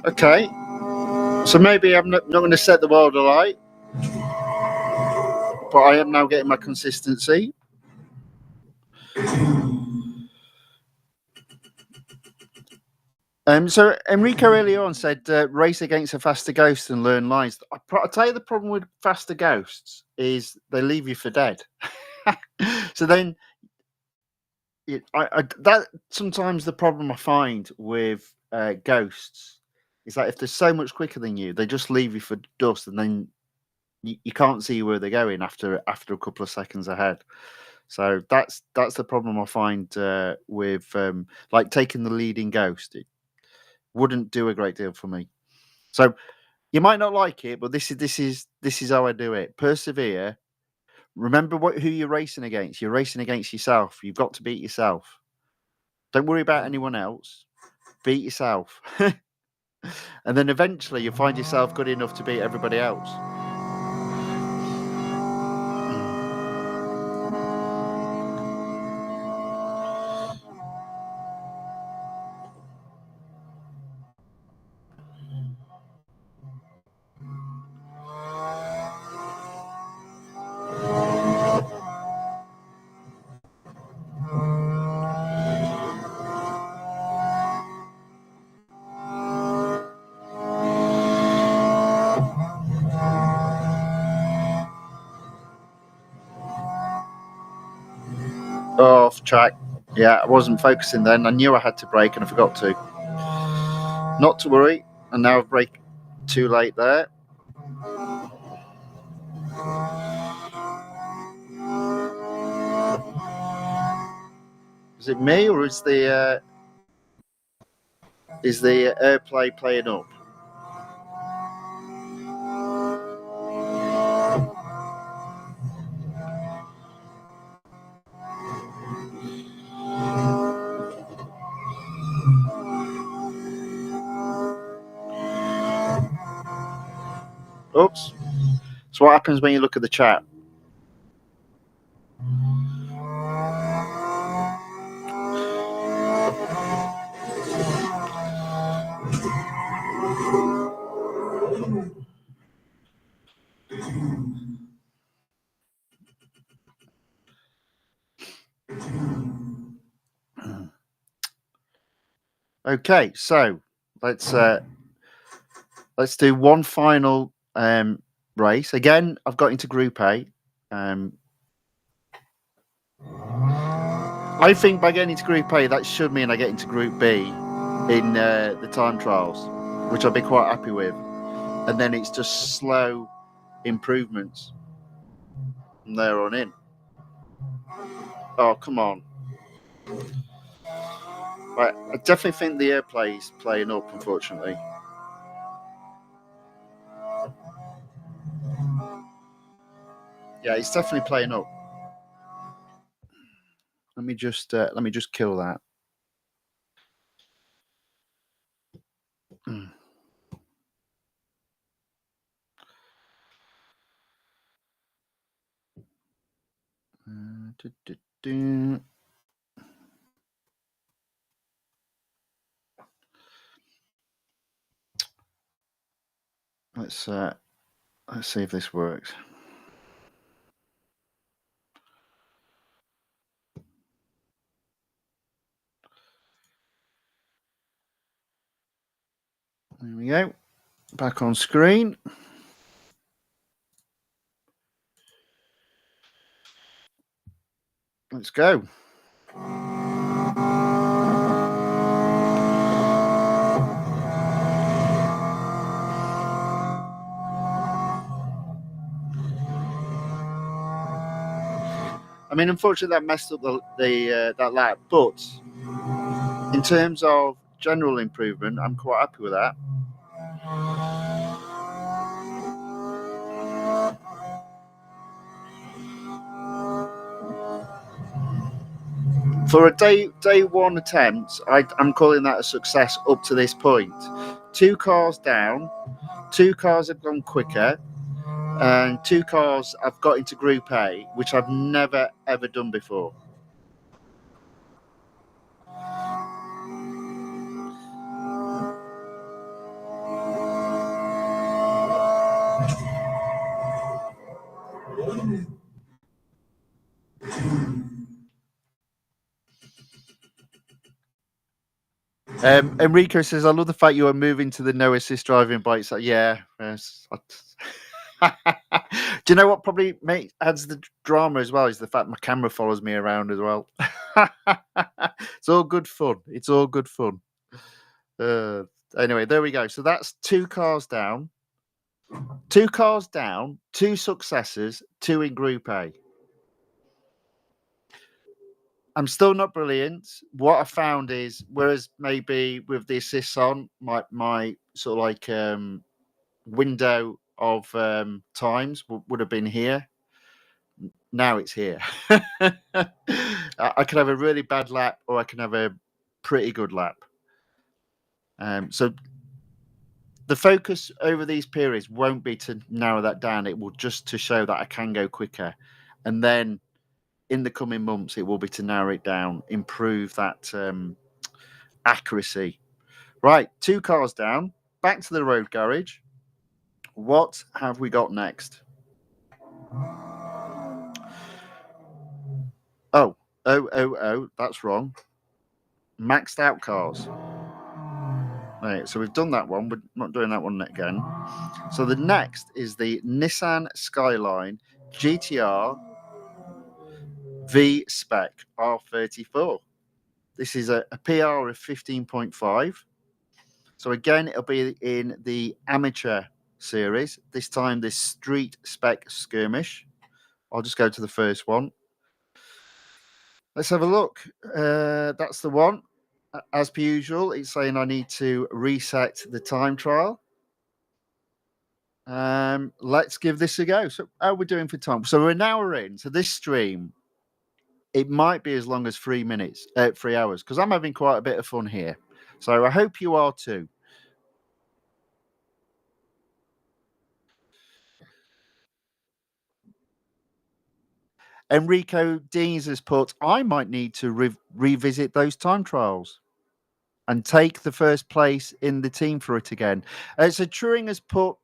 Okay. So maybe I'm not going to set the world alight, but I am now getting my consistency. So Enrico earlier on said race against a faster ghost and learn lines. I'll tell you the problem with faster ghosts is they leave you for dead. So then, that sometimes the problem I find with ghosts is that if they're so much quicker than you, they just leave you for dust, and then you can't see where they're going after a couple of seconds ahead. So that's the problem I find with like taking the lead in Ghost. It wouldn't do a great deal for me. So you might not like it, but this is how I do it. Persevere. Remember who you're racing against. You're racing against yourself. You've got to beat yourself. Don't worry about anyone else. Beat yourself. And then eventually you'll find yourself good enough to beat everybody else. Oh, off track. Yeah, I wasn't focusing then. I knew I had to brake and I forgot to. Not to worry. And now I've braked too late there. Is it me or is the AirPlay playing up? Oops. So what happens when you look at the chat? Okay, so let's do one final race. Again, I've got into Group A. I think by getting into Group A, that should mean I get into Group B in the time trials, which I'll be quite happy with. And then it's just slow improvements from there on in. Oh, come on. Right, I definitely think the AirPlay is playing up, unfortunately. Yeah, it's definitely playing up. Let me just kill that. Let's see if this works. There we go. Back on screen. Let's go. I mean, unfortunately, that messed up that lap. But in terms of general improvement, I'm quite happy with that. For a day one attempt, I'm calling that a success up to this point. 2 cars down, 2 cars have gone quicker, and 2 cars I've got into Group A, which I've never ever done before. Enrico says, "I love the fact you are moving to the no assist driving bikes." Yeah, yes. Do you know what probably adds the drama as well is the fact my camera follows me around as well. It's all good fun. It's all good fun. Anyway, there we go. So that's 2 cars down. 2 cars down, 2 successes, 2 in Group A. I'm still not brilliant. What I found is, whereas maybe with the assists on, my sort of like window of times would have been here. Now it's here. I can have a really bad lap, or I can have a pretty good lap. So the focus over these periods won't be to narrow that down. It will just to show that I can go quicker, and then in the coming months, it will be to narrow it down, improve that accuracy. Right, 2 cars down, back to the road garage. What have we got next? Oh, that's wrong. Maxed out cars. Right, so we've done that one. We're not doing that one again. So the next is the Nissan Skyline GTR V Spec R34. This is a PR of 15.5. So again, it'll be in the amateur series. This time, this street spec skirmish. I'll just go to the first one. Let's have a look. That's the one. As per usual, it's saying I need to reset the time trial. Let's give this a go. So how are we doing for time? So we're an hour in. So this stream, it might be as long as 3 minutes, 3 hours, because I'm having quite a bit of fun here. So I hope you are too. Enrico Deans has put, I might need to revisit those time trials and take the first place in the team for it again. So Turing has put,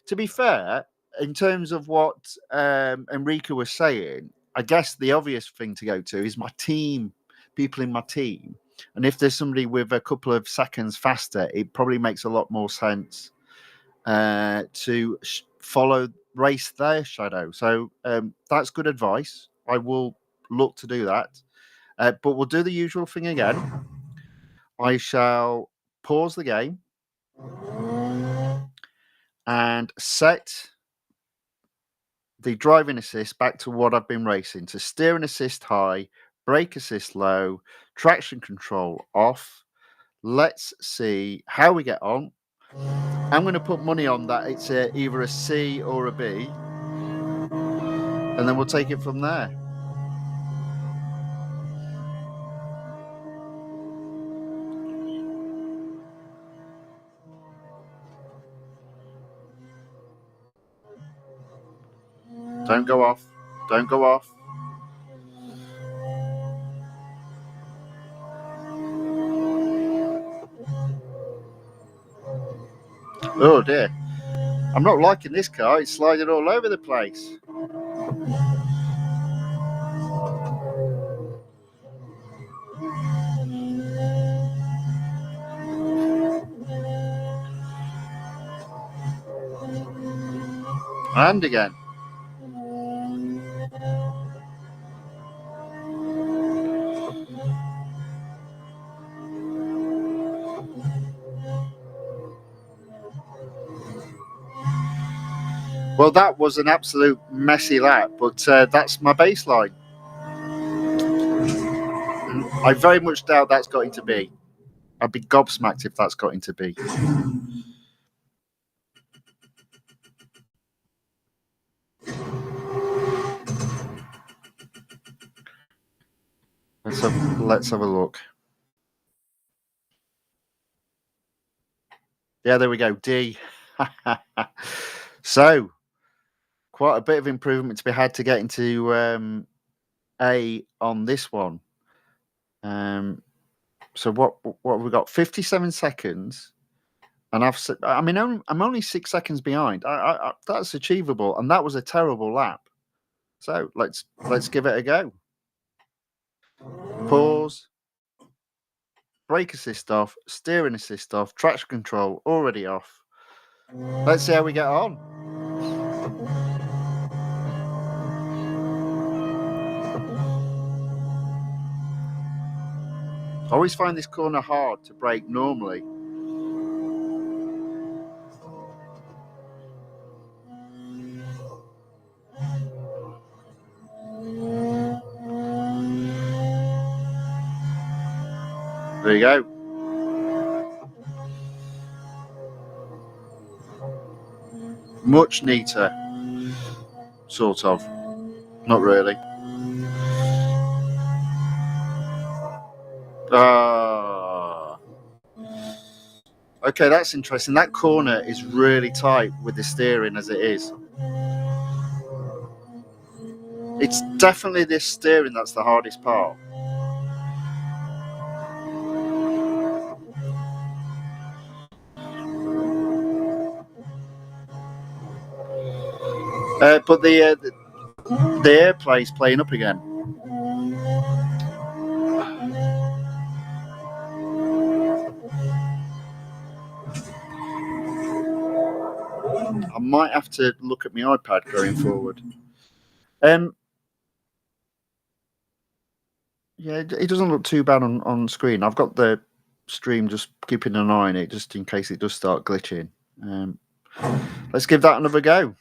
to be fair, in terms of what Enrico was saying, I guess the obvious thing to go to is my team, people in my team. And if there's somebody with a couple of seconds faster, it probably makes a lot more sense to race their shadow. So that's good advice. I will look to do that. But we'll do the usual thing again. I shall pause the game and set the driving assist back to what I've been racing, to steering assist high, brake assist low, traction control off. Let's see how we get on. I'm going to put money on that it's either a C or a B, and then we'll take it from there. Don't go off. Don't go off. Oh dear. I'm not liking this car. It's sliding all over the place. And again. Well, that was an absolute messy lap, but that's my baseline. I very much doubt that's got into B. I'd be gobsmacked if that's got into B. Let's have a look. Yeah, there we go. D. So, quite a bit of improvement to be had to get into A on this one. So what have we got? 57 seconds, and I'm only 6 seconds behind. That's achievable, and that was a terrible lap. So let's give it a go. Pause. Brake assist off. Steering assist off. Traction control already off. Let's see how we get on. I always find this corner hard to brake normally. There you go. Much neater, sort of. Not really. Okay, that's interesting. That corner is really tight with the steering as it is. It's definitely this steering that's the hardest part. But the airplay's playing up again. I might have to look at my iPad going forward. Yeah, it doesn't look too bad on screen. I've got the stream just keeping an eye on it just in case it does start glitching. Let's give that another go.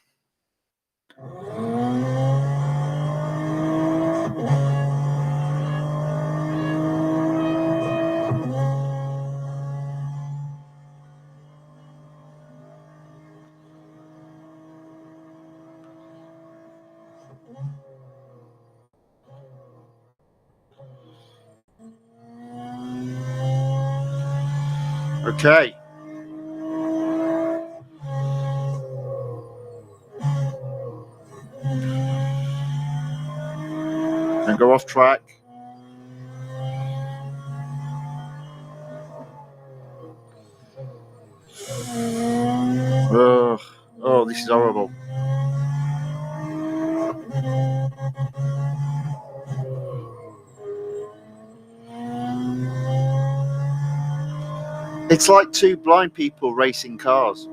Okay. And go off track. Oh, this is horrible. It's like two blind people racing cars.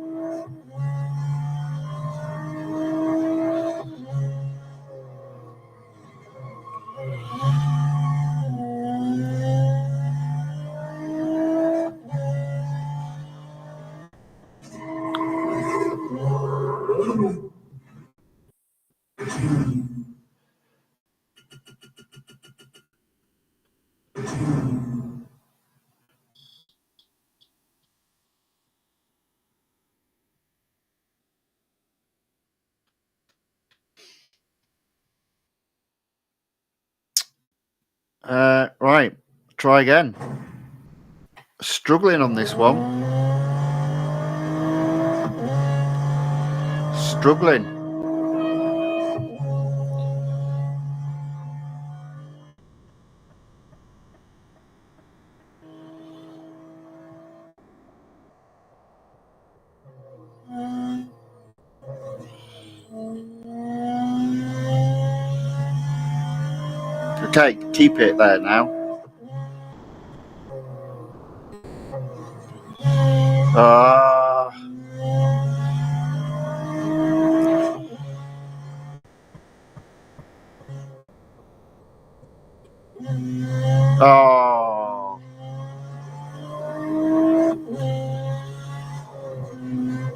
Right, try again. Struggling on this one. Struggling. Okay, keep it there now. Oh.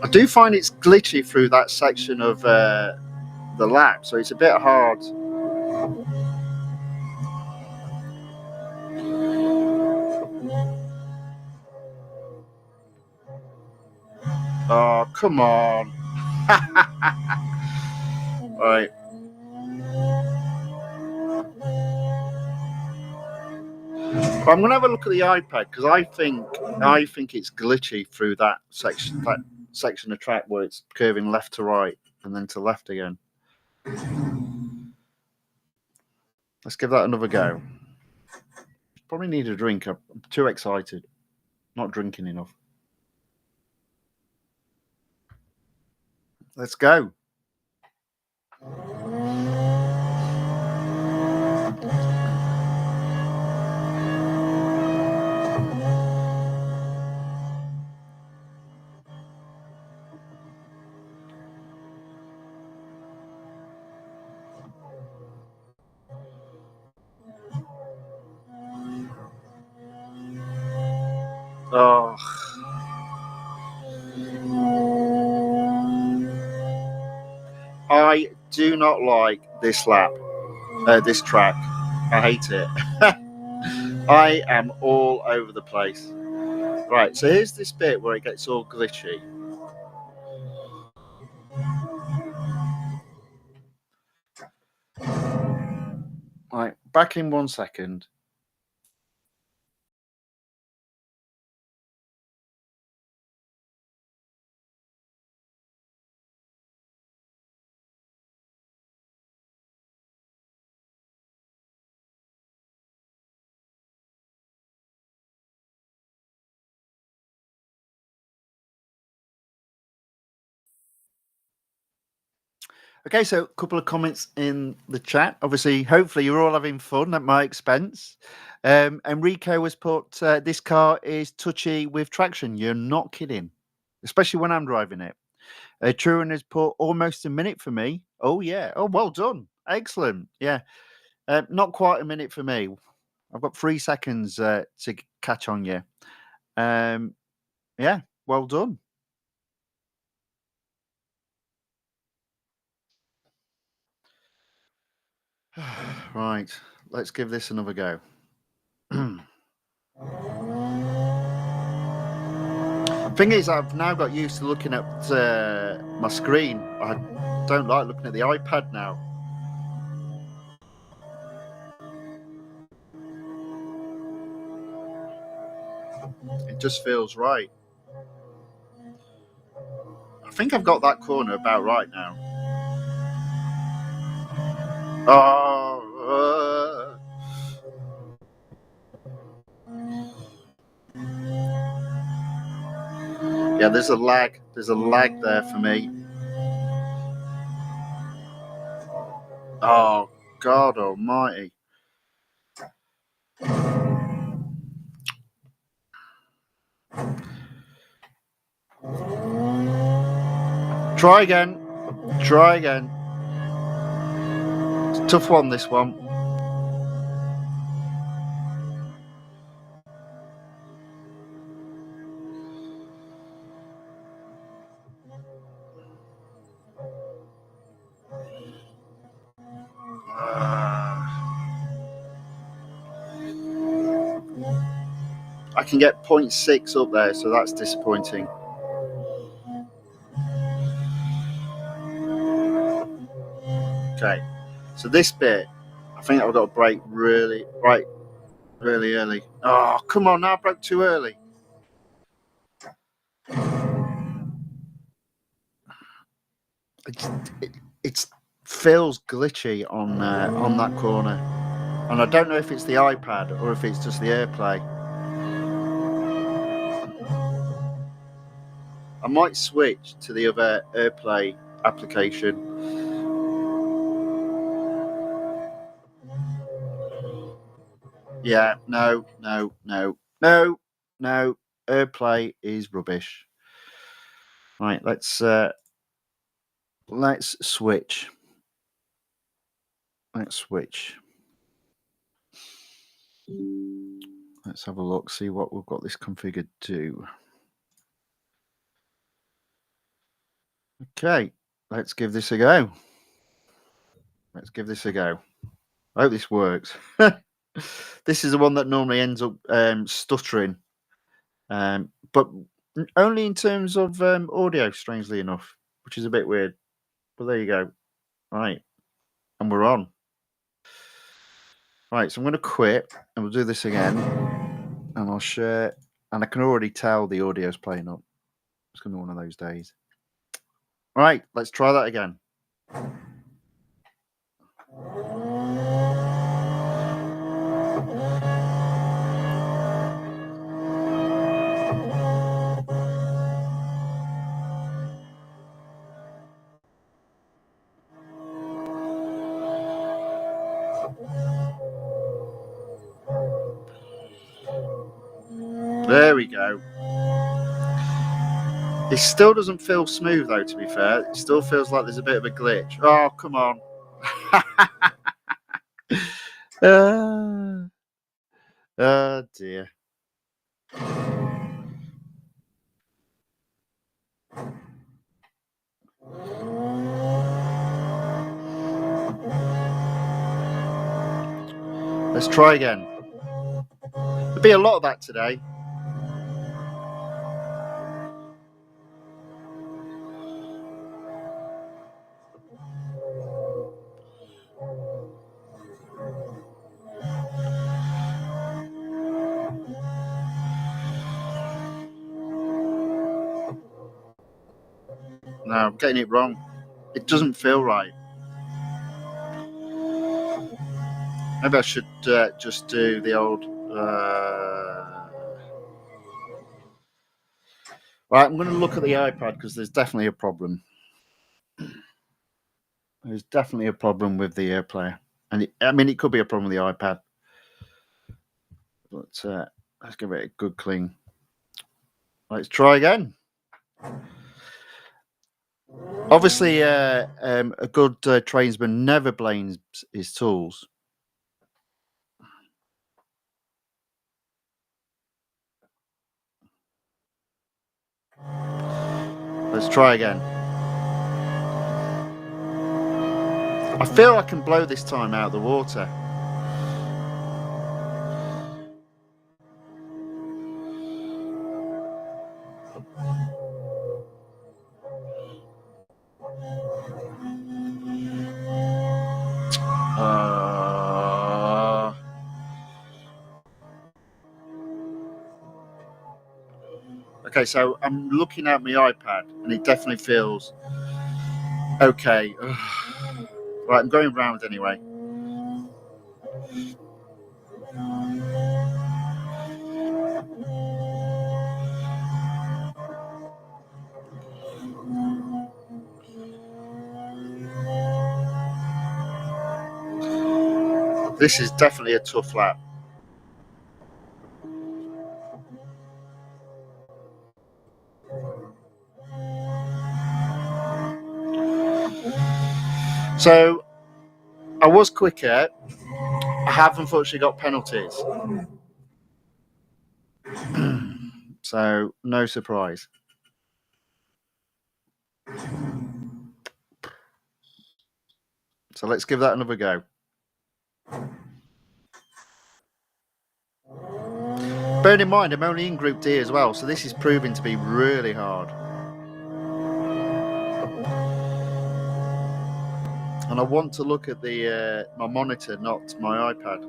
I do find it's glitchy through that section of the lap, so it's a bit hard. Oh, come on. Right. I'm gonna have a look at the iPad because I think it's glitchy through that section of track where it's curving left to right and then to left again. Let's give that another go. Probably need a drink. I'm too excited. Not drinking enough. Let's go. Oh. I do not like this lap, this track. I hate it. I am all over the place. Right, so here's this bit where it gets all glitchy. Right, back in 1 second. Okay, so a couple of comments in the chat. Obviously, hopefully you're all having fun at my expense. Enrico has put, this car is touchy with traction. You're not kidding, especially when I'm driving it. Truan has put almost a minute for me. Oh, yeah. Oh, well done. Excellent. Yeah. Not quite a minute for me. I've got 3 seconds to catch on you. Yeah, well done. Right, let's give this another go. Thing is, I've now got used to looking at my screen. I don't like looking at the iPad now. It just feels right. I think I've got that corner about right now. Oh, yeah, there's a lag. There's a lag there for me. Oh, God almighty. Try again. Try again. It's a tough one, this one. I can get 0.6 up there, so that's disappointing. Okay, so this bit, I think I've got to brake really early. Oh, come on, now I broke too early. It feels glitchy on that corner, and I don't know if it's the iPad or if it's just the AirPlay. I might switch to the other AirPlay application. Yeah, no. AirPlay is rubbish. Right, let's switch. Let's switch. Let's have a look, see what we've got this configured to. Okay, let's give this a go. I hope this works. This is the one that normally ends up stuttering, but only in terms of audio, strangely enough, which is a bit weird. But there you go. Right, and we're on. Right, so I'm going to quit, and we'll do this again, and I'll share. And I can already tell the audio's playing up. It's going to be one of those days. All right, let's try that again. There we go. It still doesn't feel smooth, though, to be fair. It still feels like there's a bit of a glitch. Oh, come on. Oh, dear. Let's try again. There'll be a lot of that today. No, I'm getting it wrong. It doesn't feel right. Maybe I should just do the old... Right, I'm going to look at the iPad because there's definitely a problem. There's definitely a problem with the AirPlayer. And it could be a problem with the iPad. But let's give it a good clean. Let's try again. Obviously, a good tradesman never blames his tools. Let's try again. I feel I can blow this time out of the water. Okay, so I'm looking at my iPad and it definitely feels okay. Right, I'm going round anyway. This is definitely a tough lap. So I was quicker. I have unfortunately got penalties. So no surprise. So let's give that another go. Bearing in mind, I'm only in Group D as well, so this is proving to be really hard. And I want to look at the my monitor, not my iPad.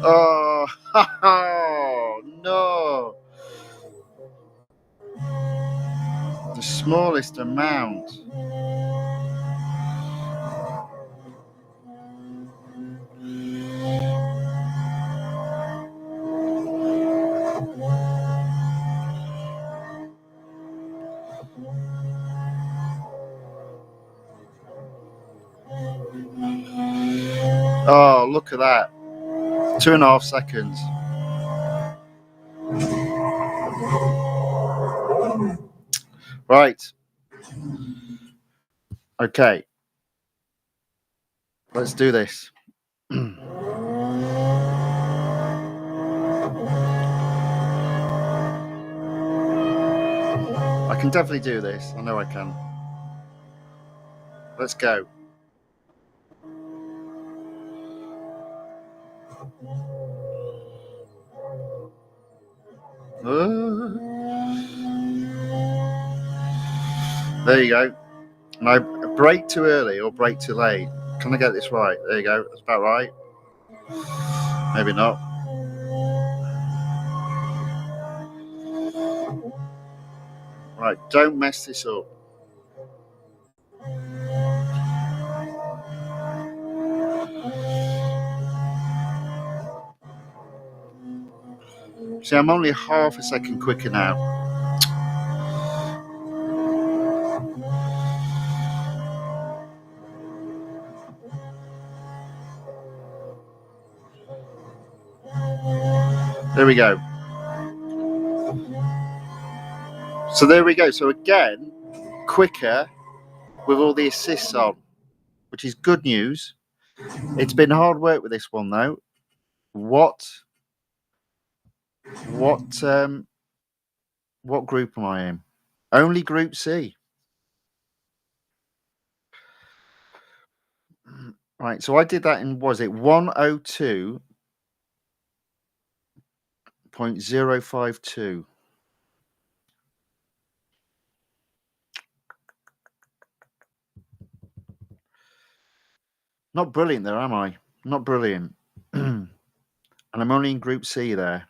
Oh, no. The smallest amount. Oh, look at that. 2.5 seconds. Right. Okay. Let's do this. I can definitely do this. I know I can. Let's go. There you go. Now, brake too early or brake too late. Can I get this right? There you go. That's about right. Maybe not. Right, don't mess this up. See, I'm only half a second quicker now. There we go. So there we go. So again, quicker with all the assists on, which is good news. It's been hard work with this one though. What group am I in? Only Group C. Right, so I did that in, was it 102.052? Not brilliant there, am I? Not brilliant. And I'm only in Group C there.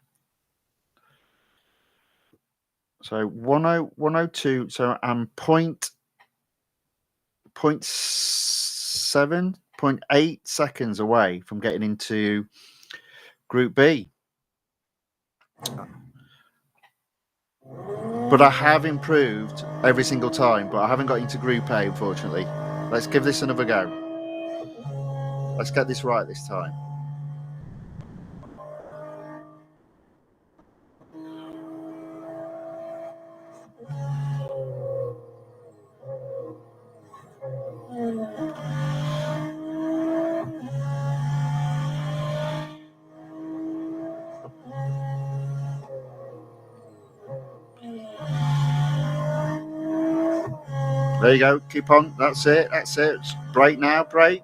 So 102, so I'm 0.8 seconds away from getting into Group B. But I have improved every single time, but I haven't got into Group A, unfortunately. Let's give this another go. Let's get this right this time. There you go. Keep on. That's it. That's it. Break now. Break.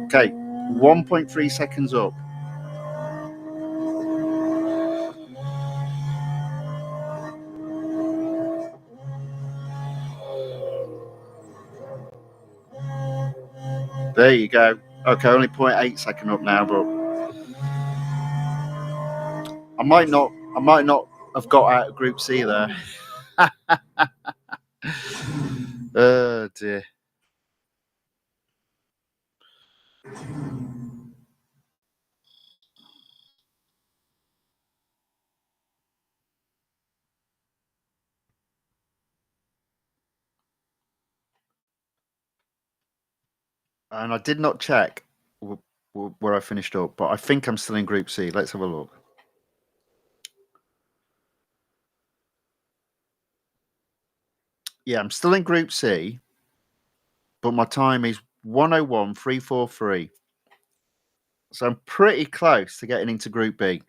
Okay. 1.3 seconds up. There you go. Okay, only 0.8 second up now, but I might not have got out of Group C there. Oh dear. And I did not check where I finished up, but I think I'm still in Group C. Let's have a look. Yeah, I'm still in Group C, but my time is 101.343. So I'm pretty close to getting into Group B.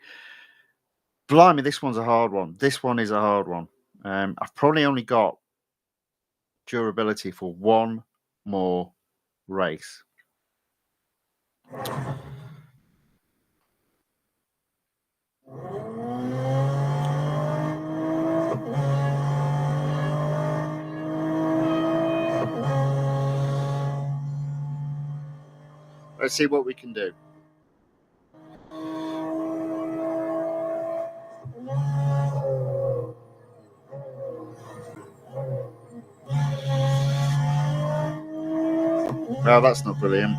Blimey, this one's a hard one. This one is a hard one. I've probably only got durability for one more race. Let's see what we can do. Well, that's not brilliant.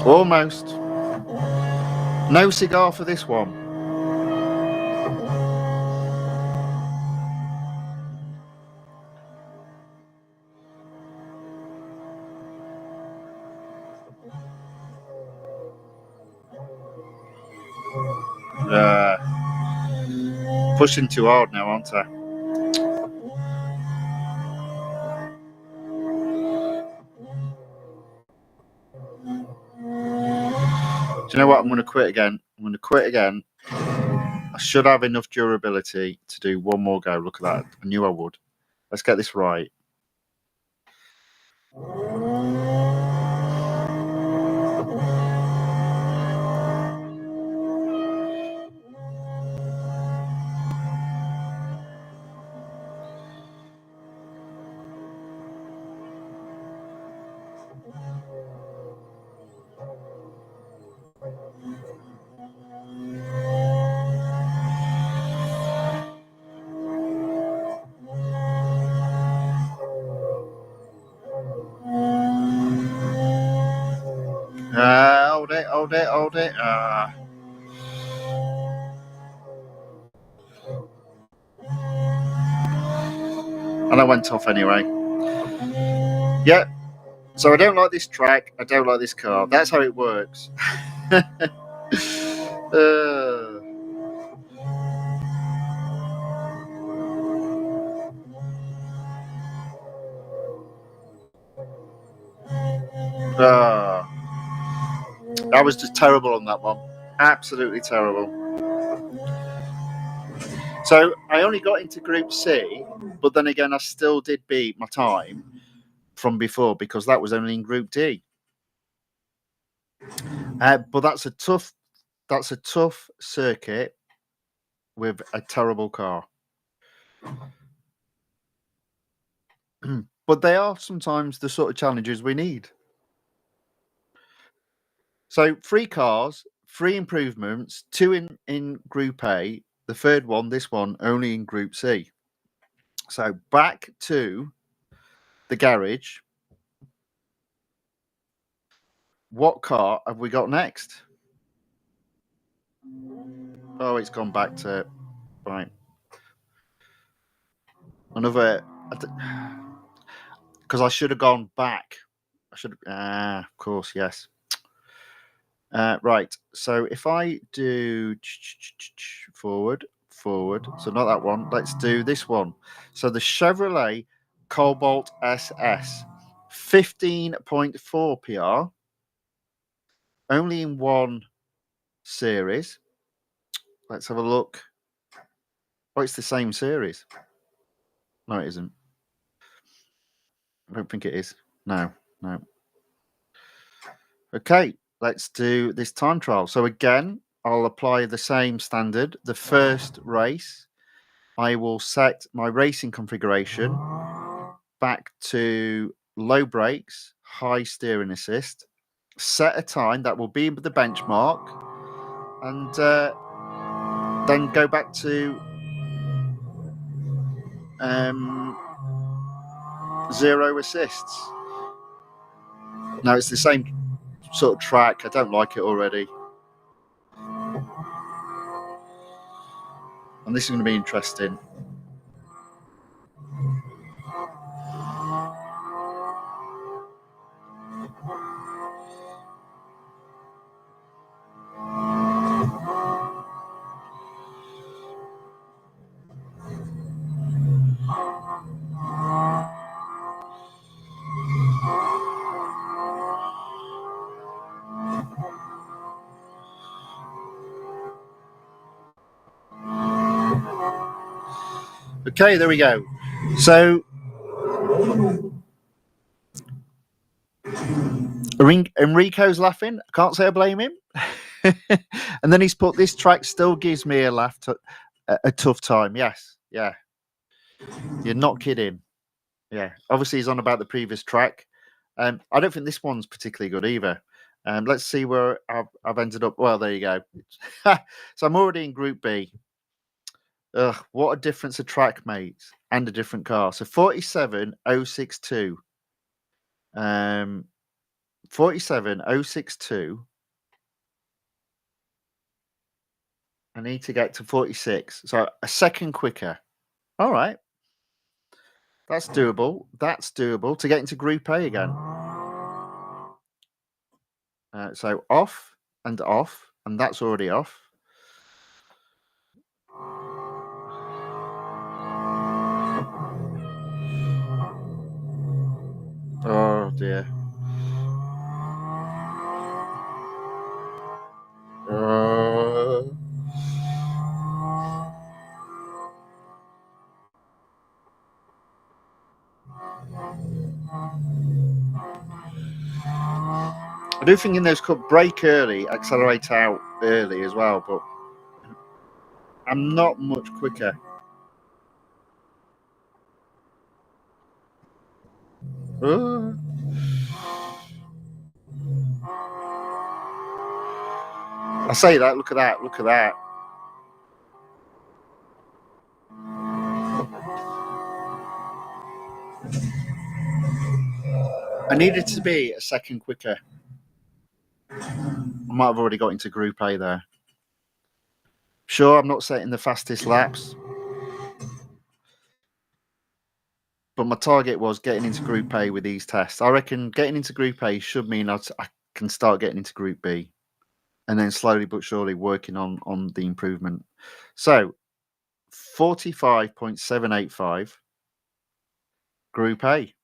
Almost. No cigar for this one. Pushing too hard now, aren't I? Do you know what? I'm going to quit again. I should have enough durability to do one more go. Look at that. I knew I would. Let's get this right. Hold it. And I went off anyway. Yeah. So I don't like this track. I don't like this car. That's how it works. I was just terrible on that one. Absolutely terrible. So I only got into Group C, but then again, I still did beat my time from before because that was only in Group D. But that's a tough circuit with a terrible car. But they are sometimes the sort of challenges we need. So 3 cars, 3 improvements, 2 in Group A, the third one, this one, only in Group C. So back to the garage. What car have we got next? Oh, it's gone back to... Right. Another... Because I should have gone back. I should... of course, yes. Right. So if I do forward, so not that one. Let's do this one. So the Chevrolet Cobalt SS, 15.4 PR, only in one series. Let's have a look. Oh, it's the same series. No, it isn't. I don't think it is. No. Okay, let's do this time trial. So again, I'll apply the same standard. The first race, I will set my racing configuration back to low brakes, high steering assist, set a time that will be the benchmark, and then go back to 0 assists. Now it's the same sort of track. I don't like it already. And this is going to be interesting. Okay, there we go. So Enrico's laughing. I can't say I blame him. And then he's put, this track still gives me a tough time. Yes, yeah. You're not kidding. Yeah. Obviously, he's on about the previous track. I don't think this one's particularly good either. Let's see where I've ended up. Well, there you go. So I'm already in Group B. Ugh, what a difference a track makes and a different car. So 47062. 47062. I need to get to 46. So a second quicker. All right. That's doable. That's doable to get into Group A again. So off, and that's already off. Oh dear. I do think in those could brake early, accelerate out early as well, but I'm not much quicker. I say that, look at that, look at that. I needed to be a second quicker. I might have already got into Group A there. Sure, I'm not setting the fastest laps. but my target was getting into Group A with these tests. I reckon getting into Group A should mean I can start getting into Group B, and then slowly but surely working on the improvement. So 45.785 Group A.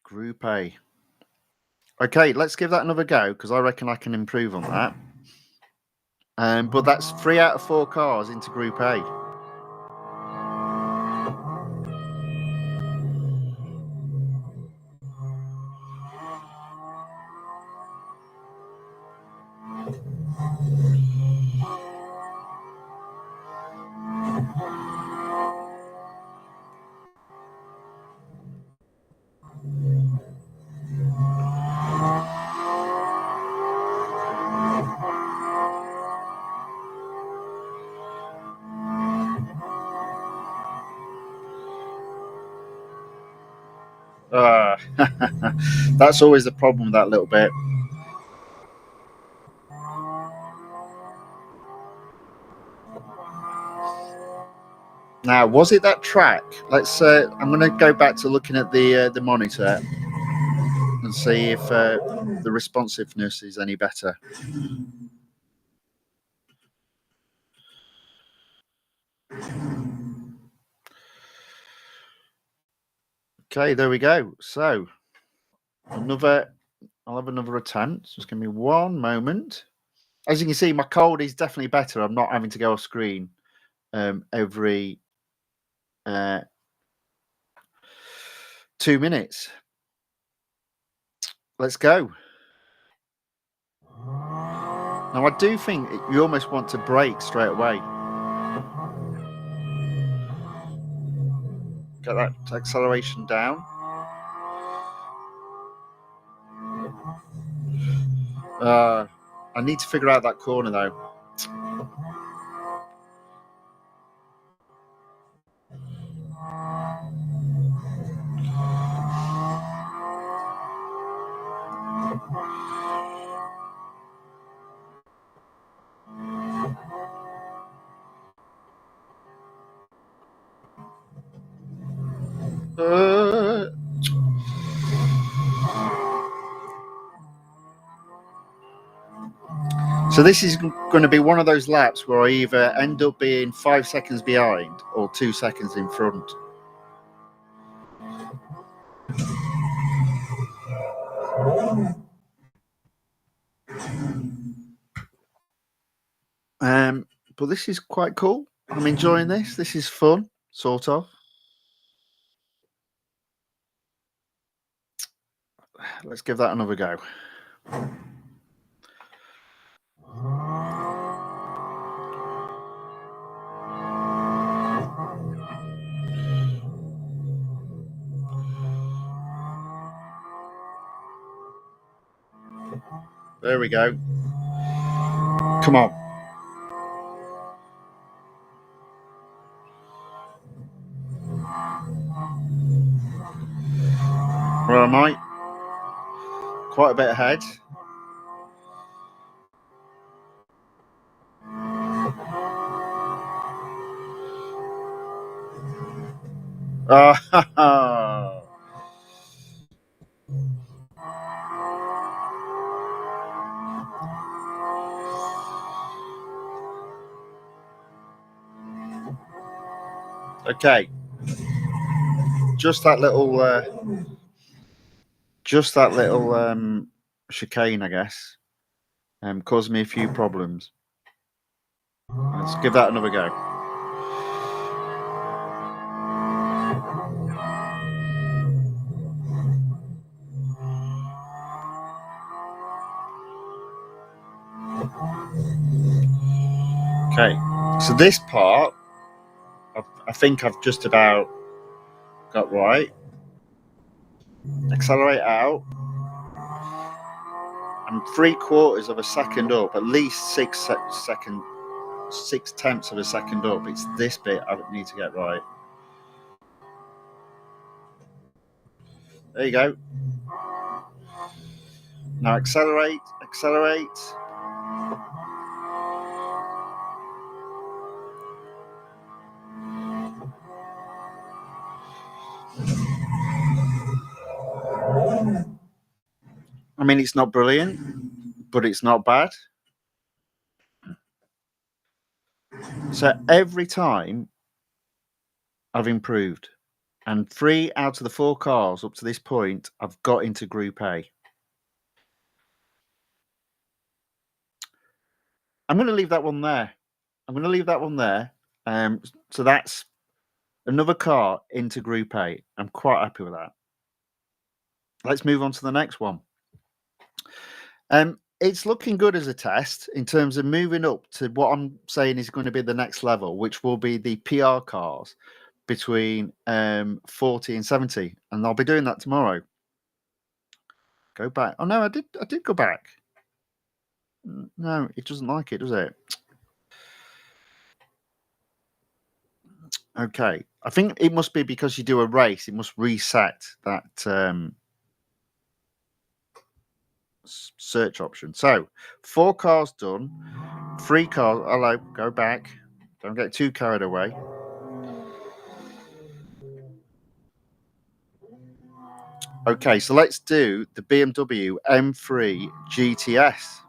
Group A. Okay, let's give that another go because I reckon I can improve on that. But that's 3 out of 4 cars into Group A. That's always the problem with that little bit. Now, was it that track? Let's. I'm going to go back to looking at the monitor and see if the responsiveness is any better. Okay, there we go. So I'll have another attempt. Just give me one moment. As you can see, my cold is definitely better. I'm not having to go off screen every 2 minutes. Let's go. Now, I do think you almost want to brake straight away. Get that acceleration down. I need to figure out that corner though. So this is going to be one of those laps where I either end up being 5 seconds behind or 2 seconds in front. But this is quite cool. I'm enjoying this. This is fun, sort of. Let's give that another go. There we go. Come on. Where am I? Quite a bit ahead. Okay. Just that little chicane, I guess, caused me a few problems. Let's give that another go. Okay, so this part, I think I've just about got right. Accelerate out. I'm 3/4 of a second up, at least 6/10 of a second up. It's this bit I need to get right. There you go. Now accelerate. I mean, it's not brilliant, but it's not bad. So every time I've improved, and 3 out of the 4 cars up to this point, I've got into Group A. I'm going to leave that one there. So that's another car into Group A. I'm quite happy with that. Let's move on to the next one. It's looking good as a test in terms of moving up to what I'm saying is going to be the next level, which will be the PR cars between 40 and 70, and I'll be doing that tomorrow. Go back. Oh no, I did go back. No, it doesn't like it, does it? Okay. I think it must be because you do a race, it must reset that search option. So 4 cars done, 3 cars. Hello, go back. Don't get too carried away. Okay, so let's do the BMW M3 GTS.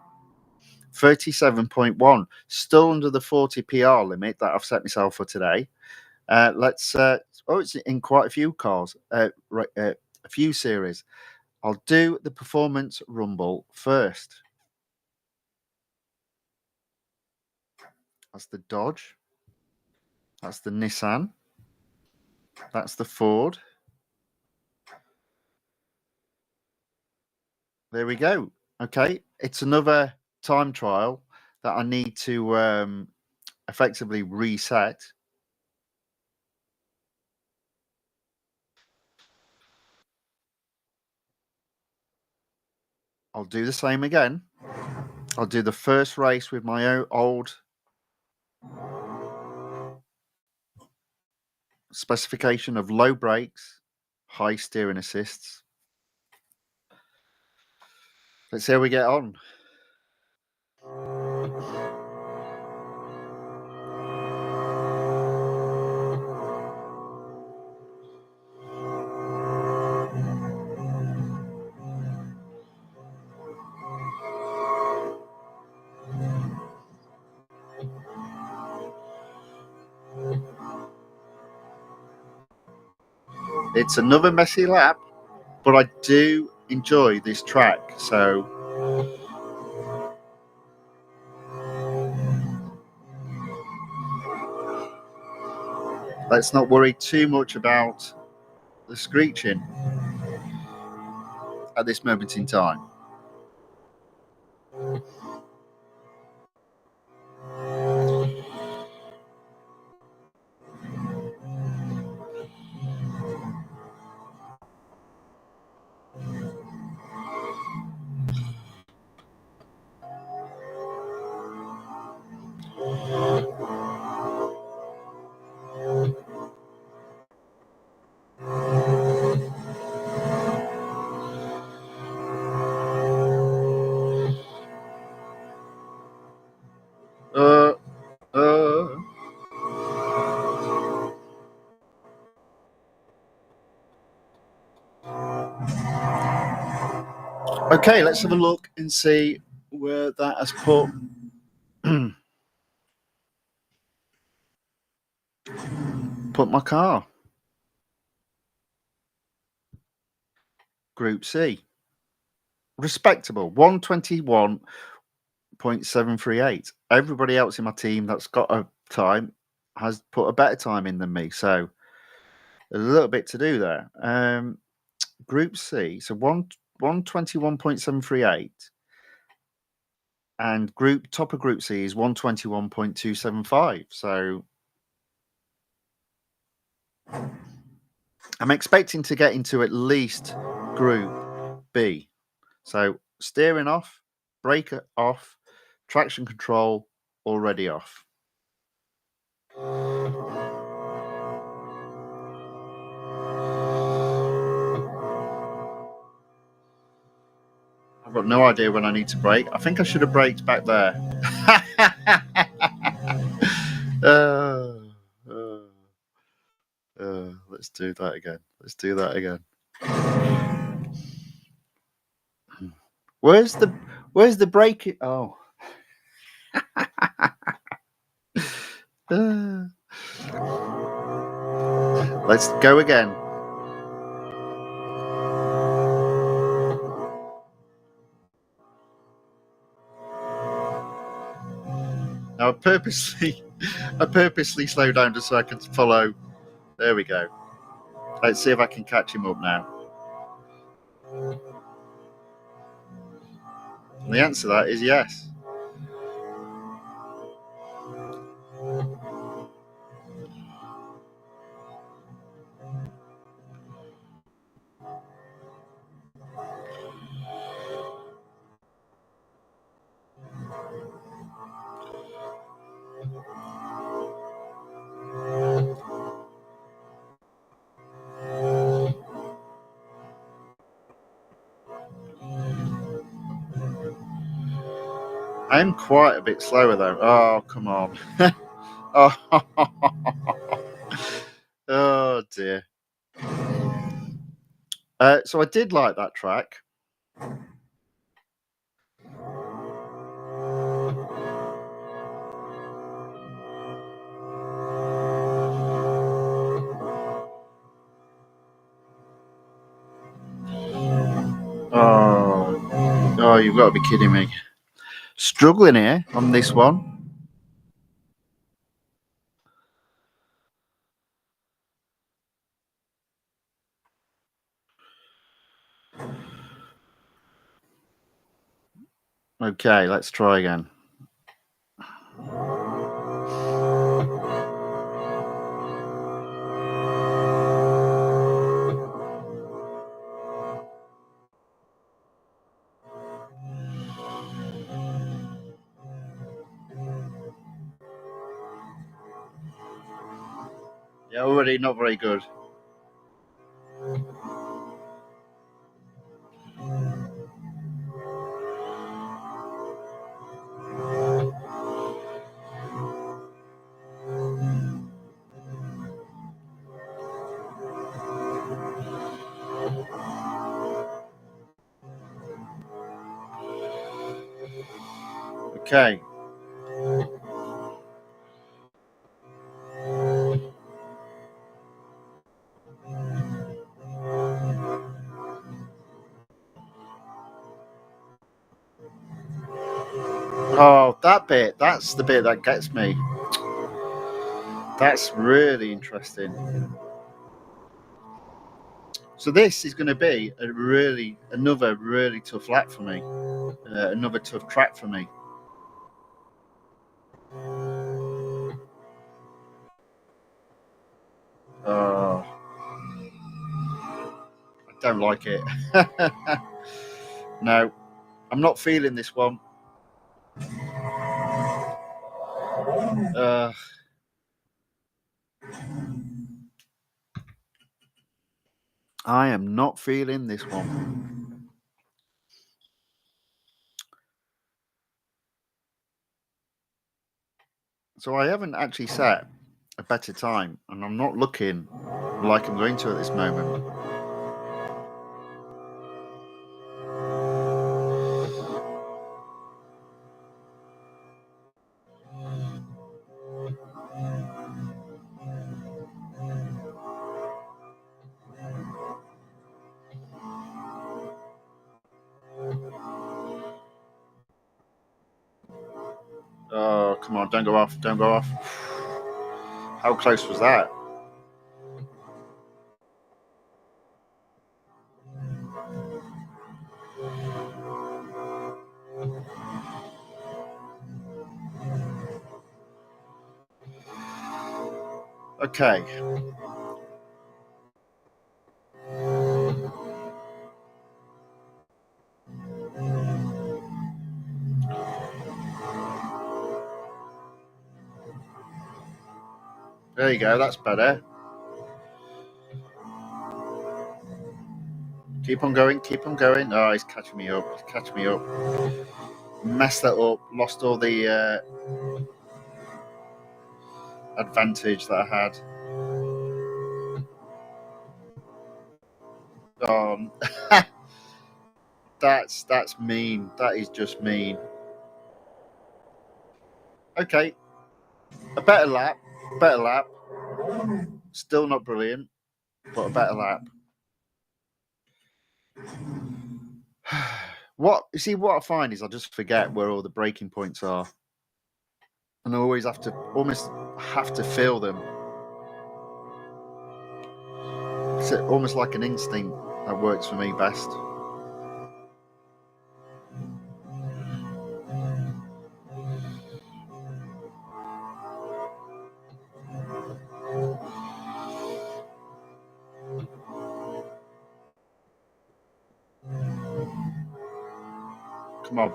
37.1, still under the 40 PR limit that I've set myself for today. Let's. It's in quite a few cars, a few series. I'll do the performance rumble first. That's the Dodge. That's the Nissan. That's the Ford. There we go. Okay, it's another time trial that I need to effectively reset. I'll do the same again. I'll do the first race with my old specification of low brakes, high steering assists. Let's see how we get on. It's another messy lap, but I do enjoy this track, so let's not worry too much about the screeching at this moment in time. Uh, uh. Okay, let's have a look and see where that has put. Put my car. Group C. Respectable. 121.738. Everybody else in my team that's got a time has put a better time in than me. So there's a little bit to do there. Group C. So 121.738. And top of Group C is 121.275. So I'm expecting to get into at least Group B. So steering off, brake off, traction control already off. I've got no idea when I need to brake. I think I should have braked back there. Let's do that again. Where's the break? Oh. Let's go again. Now I purposely slow down just so I can follow. There we go. Let's see if I can catch him up now. And the answer to that is yes. I am quite a bit slower though. Oh, come on. Oh, oh dear. So I did like that track. Oh, you've got to be kidding me. Struggling here on this one. Okay, let's try again. Yeah, already not very good. Okay. Oh, that bit. That's the bit that gets me. That's really interesting. So this is going to be another really tough lap for me. Another tough track for me. Oh, I don't like it. No, I'm not feeling this one. I am not feeling this one. So I haven't actually set a better time, and I'm not looking like I'm going to at this moment. Oh, come on, don't go off, don't go off. How close was that? Okay. There you go, that's better. Keep on going, keep on going. Oh, he's catching me up, he's catching me up. Messed that up, lost all the advantage that I had. That's mean. That is just mean. Okay, a better lap. Better lap. Still not brilliant, but a better lap. What you see, what I find is I just forget where all the breaking points are, and I always almost have to feel them. It's almost like an instinct that works for me best. Come on.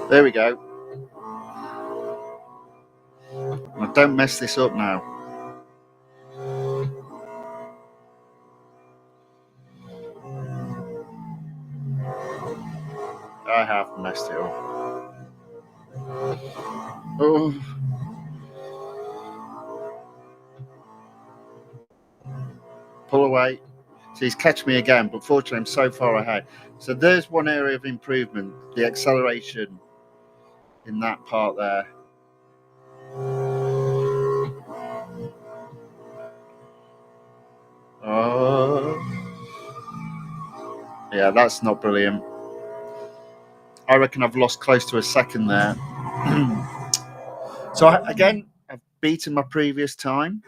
There we go. Now don't mess this up now. I have messed it up. Oh. Pull away. So he's catch me again, but fortunately I'm so far ahead. So there's one area of improvement, the acceleration in that part there. Oh. Yeah, that's not brilliant. I reckon I've lost close to a second there. So again, I've beaten my previous time.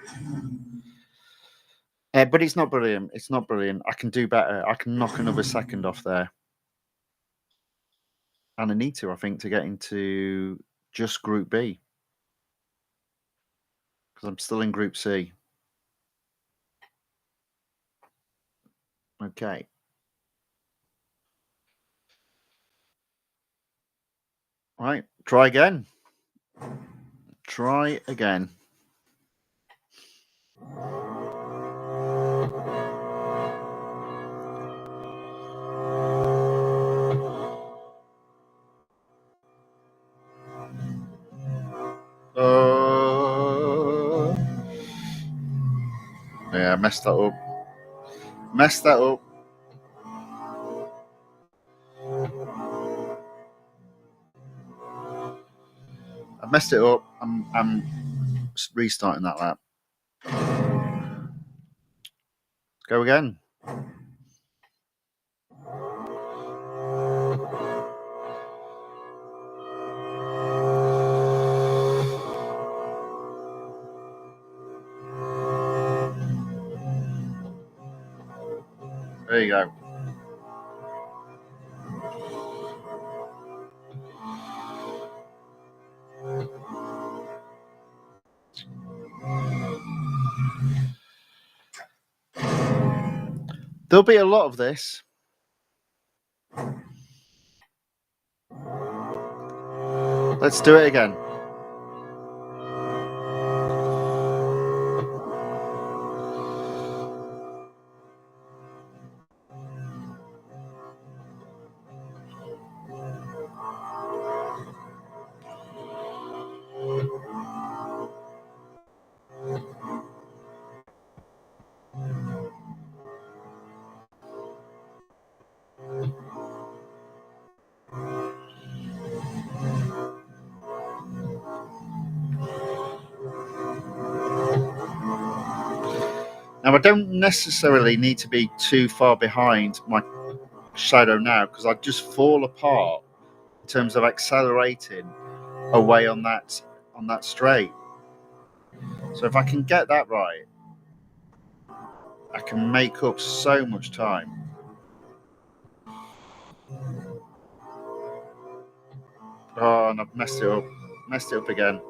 But it's not brilliant. It's not brilliant. I can do better. I can knock another second off there. And I need to, I think, to get into just Group B. Because I'm still in Group C. Okay. Right. Try again. Try again. Yeah, messed that up. Messed that up. I messed it up. I'm restarting that lap. Go again. There you go. There'll be a lot of this. Let's do it again. Now, I don't necessarily need to be too far behind my shadow now because I just fall apart in terms of accelerating away on that straight. So if I can get that right, I can make up so much time. Oh, and I've messed it up. Messed it up again.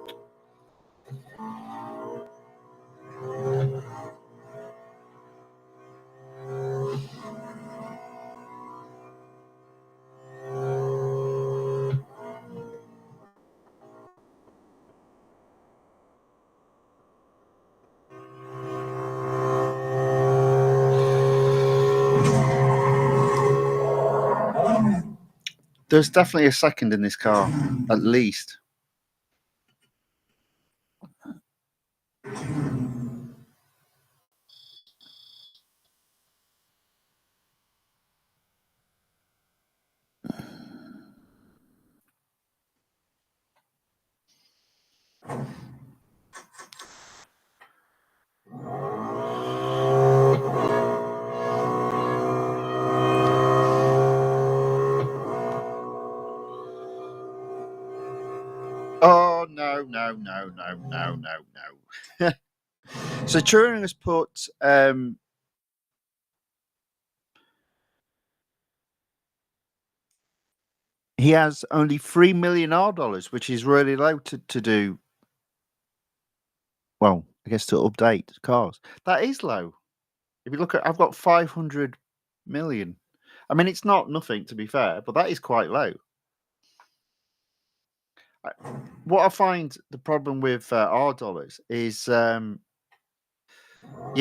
There's definitely a second in this car, at least. Oh no, no, no, no, no, no, no. So Turing has put he has only 3 million dollars, which is really low to do. Well, I guess to update cars. That is low. If you look at, I've got 500 million. I mean, it's not nothing to be fair, but that is quite low. What I find the problem with our dollars is you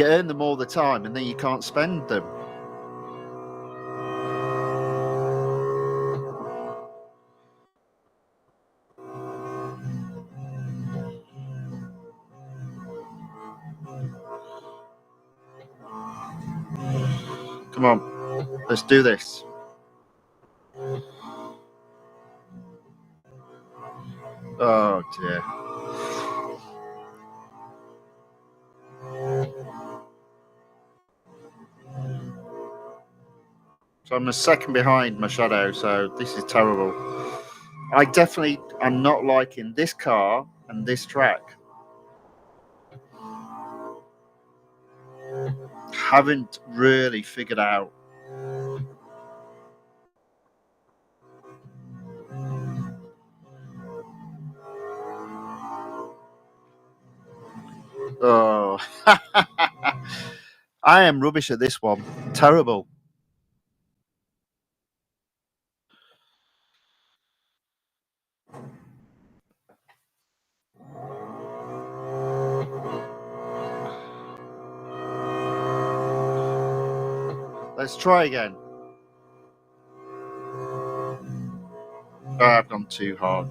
earn them all the time and then you can't spend them. Come on, let's do this. Oh dear. So I'm a second behind my shadow, so this is terrible. I definitely am not liking this car and this track. Haven't really figured out. Oh, I am rubbish at this one. Terrible. Let's try again. Oh, I've gone too hard.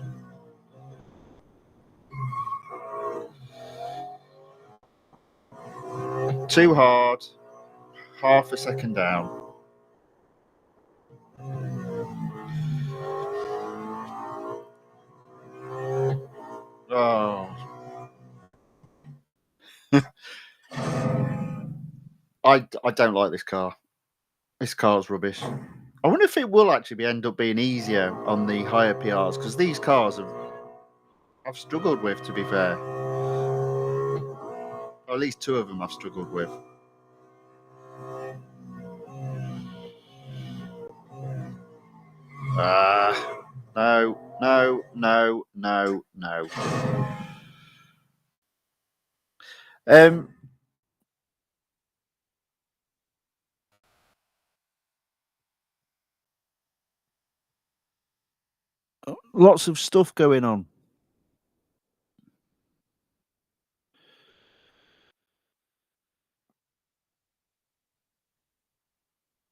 Too hard. Half a second down. Oh. I don't like this car. This car's rubbish. I wonder if it will actually end up being easier on the higher PRs because these cars I've struggled with, to be fair. Or at least two of them I've struggled with. No, no, no, no, no. Um, Lots of stuff going on.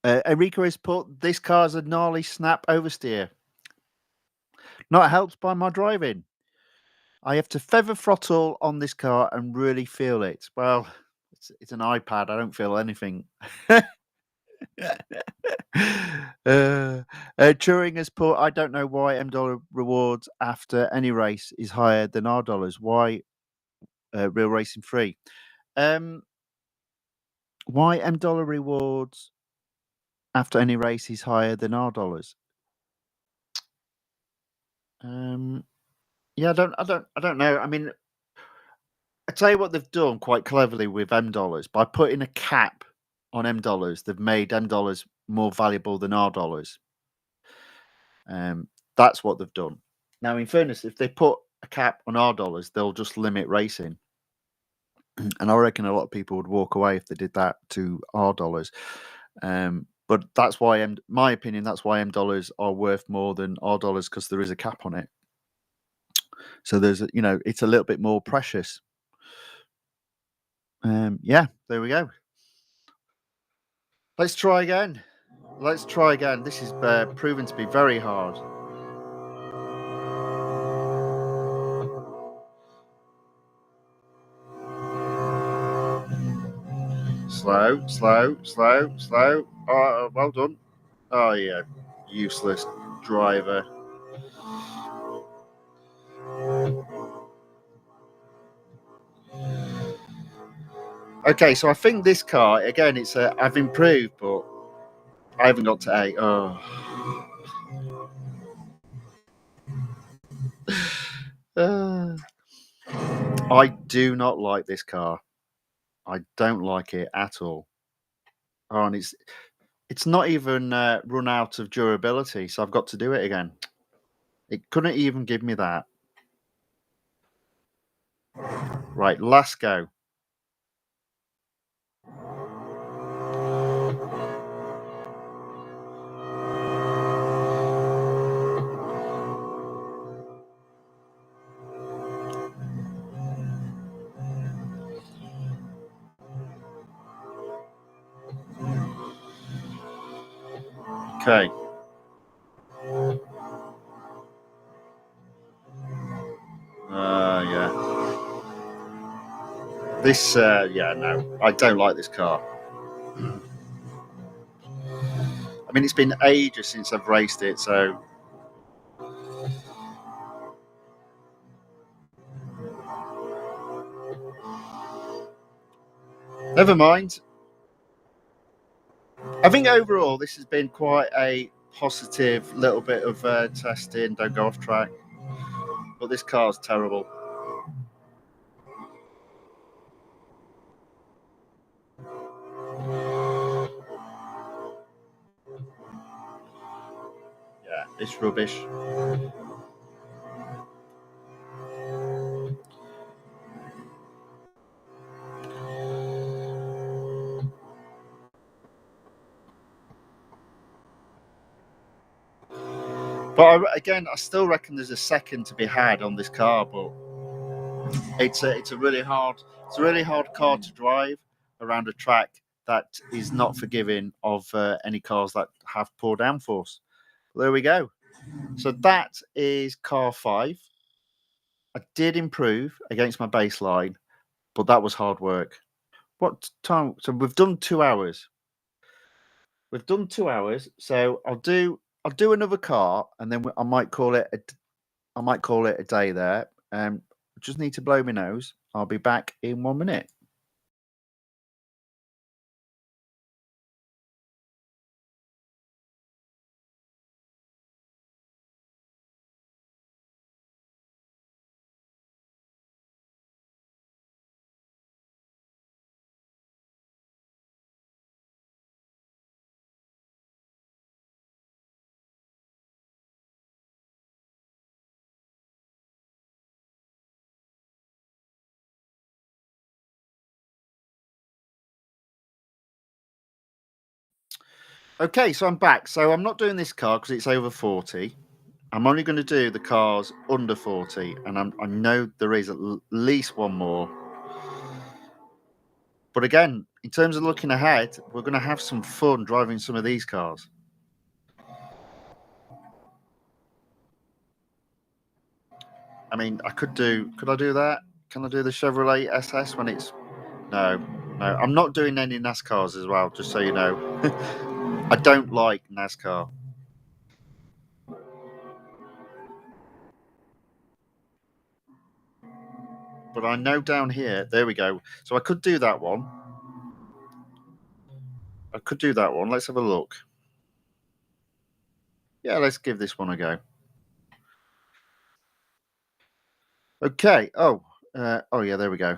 Enrico has put this car's a gnarly snap oversteer. Not helped by my driving. I have to feather throttle on this car and really feel it. Well, it's an iPad. I don't feel anything. Turing has put, I don't know why $M rewards after any race is higher than our dollars. Why real racing free? Why $M rewards after any race is higher than our dollars? Yeah, I don't know. I mean, I tell you what they've done quite cleverly with $M by putting a cap on $M. They've made $M more valuable than our dollars. That's what they've done. Now, in fairness, if they put a cap on our dollars, they'll just limit racing. And I reckon a lot of people would walk away if they did that to our dollars. But that's why, my opinion, that's why $M are worth more than our dollars because there is a cap on it. So there's, it's a little bit more precious. Yeah, there we go. Let's try again. This is proven to be very hard. Slow, slow, slow, slow. Oh, well done. Oh, yeah. Useless driver. Okay, so I think this car, again, I've improved, but I haven't got to 8. Oh. I do not like this car. I don't like it at all. Oh, and it's not even run out of durability, so I've got to do it again. It couldn't even give me that. Right, last go. Okay. Yeah. This, yeah, no, I don't like this car. I mean, it's been ages since I've raced it, so never mind. I think overall this has been quite a positive little bit of testing. Don't go off track, but this car's terrible. Yeah, it's rubbish. But again, I still reckon there's a second to be had on this car, but it's a really hard car to drive around a track that is not forgiving of any cars that have poor downforce. There we go. So that is car 5. I did improve against my baseline, but that was hard work. What time? So we've done 2 hours. We've done 2 hours. So I'll do another car, and then I might call it a day there. Just need to blow my nose. I'll be back in 1 minute. Okay, so I'm back. So I'm not doing this car because it's over 40. I'm only going to do the cars under 40, and I know there is at least one more. But again, in terms of looking ahead, we're going to have some fun driving some of these cars. I mean, could I do that? Can I do the Chevrolet SS when it's, no, no, I'm not doing any NASCARs as well, just so you know. I don't like NASCAR. But I know down here, there we go. So I could do that one. I could do that one. Let's have a look. Yeah, let's give this one a go. Okay. Oh yeah, there we go.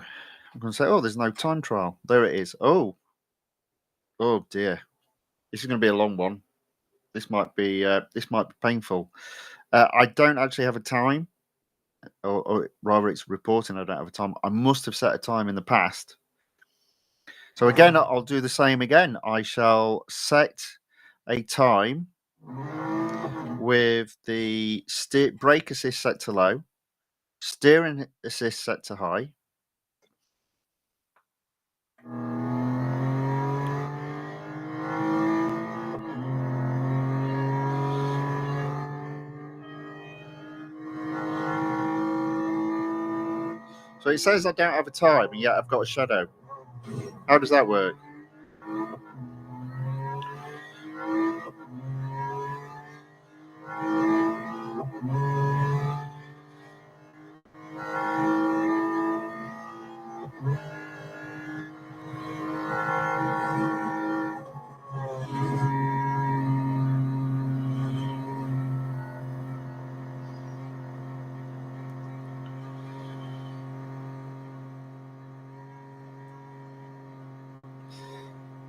I'm going to say, oh, there's no time trial. There it is. Oh dear. This is going to be a long one. This might be painful. I don't actually have a time, or rather, it's reporting I don't have a time. I must have set a time in the past. So again, I'll do the same again. I shall set a time with the brake assist set to low, steering assist set to high. So it says I don't have a time, and yet I've got a shadow. How does that work?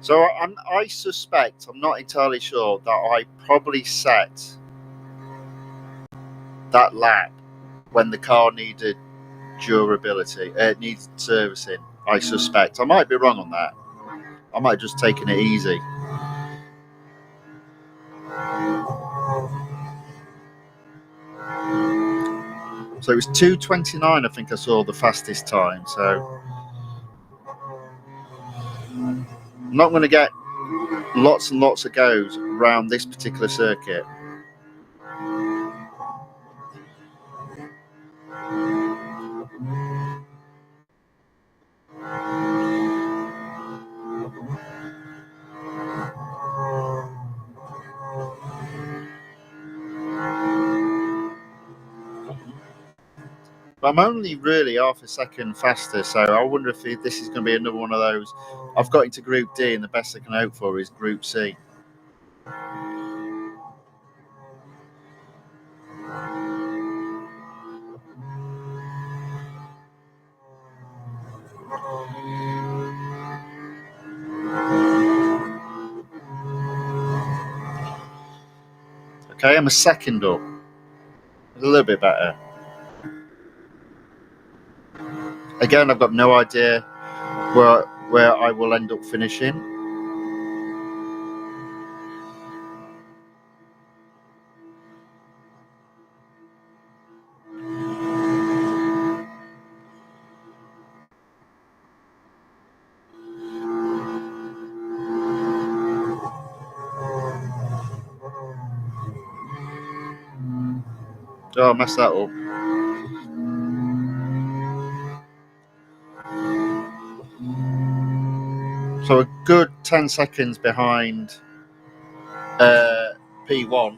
So I suspect, I'm not entirely sure, that I probably set that lap when the car needed durability. It needs servicing. I suspect. I might be wrong on that. I might have just taken it easy. So it was 2:29. I think I saw the fastest time. So I'm not going to get lots and lots of goes around this particular circuit. But I'm only really half a second faster, so I wonder if this is going to be another one of those. I've got into Group D, and the best I can hope for is Group C. Okay, I'm a second up. A little bit better. Again, I've got no idea where I will end up finishing. Oh, I messed that up. So a good 10 seconds behind P1.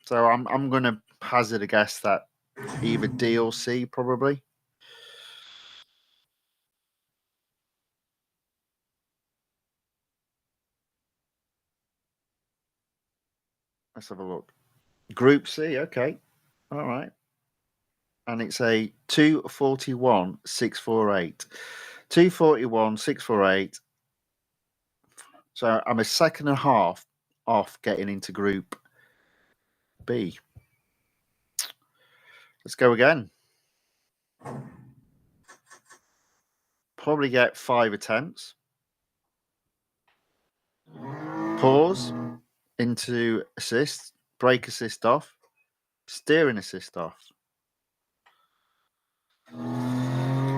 So I'm going to hazard a guess that either D or C probably. Let's have a look. Group C, okay. All right. And it's a 2:41.648. 2:41.648. So I'm a second and a half off getting into Group B. Let's go again. Probably get 5 attempts. Pause into assist, brake assist off, steering assist off.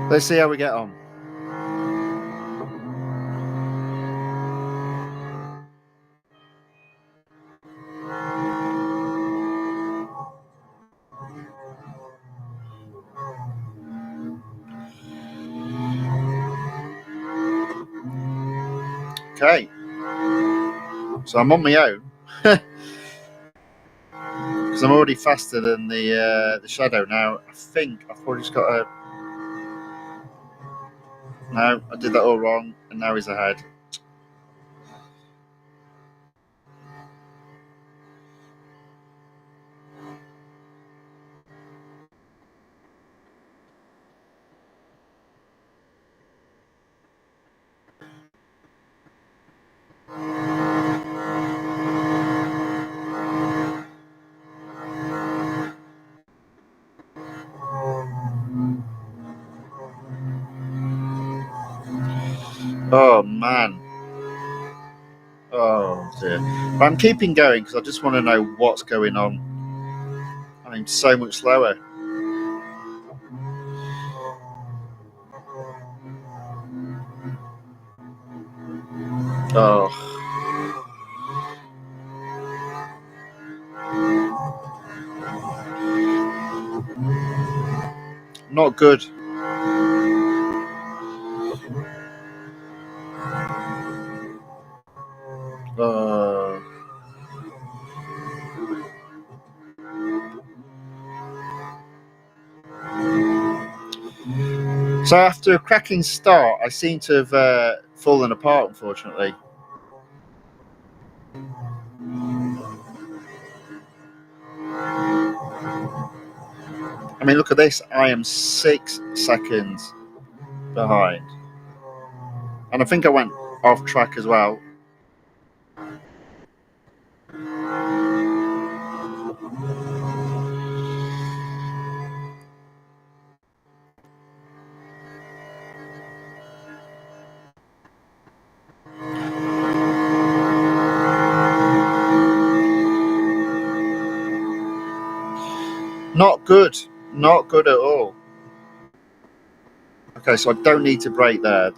Let's see how we get on. Okay. So I'm on my own. Because I'm already faster than the shadow now. I think I've probably just got a... No, I did that all wrong, and now he's ahead. Oh, man. Oh, dear. But I'm keeping going because I just want to know what's going on. I'm so much slower. Oh. Not good. Uh, so after a cracking start, I seem to have fallen apart, unfortunately. I mean, look at this. I am 6 seconds behind. And I think I went off track as well. Not good. Not good at all. Okay, so I don't need to brake there.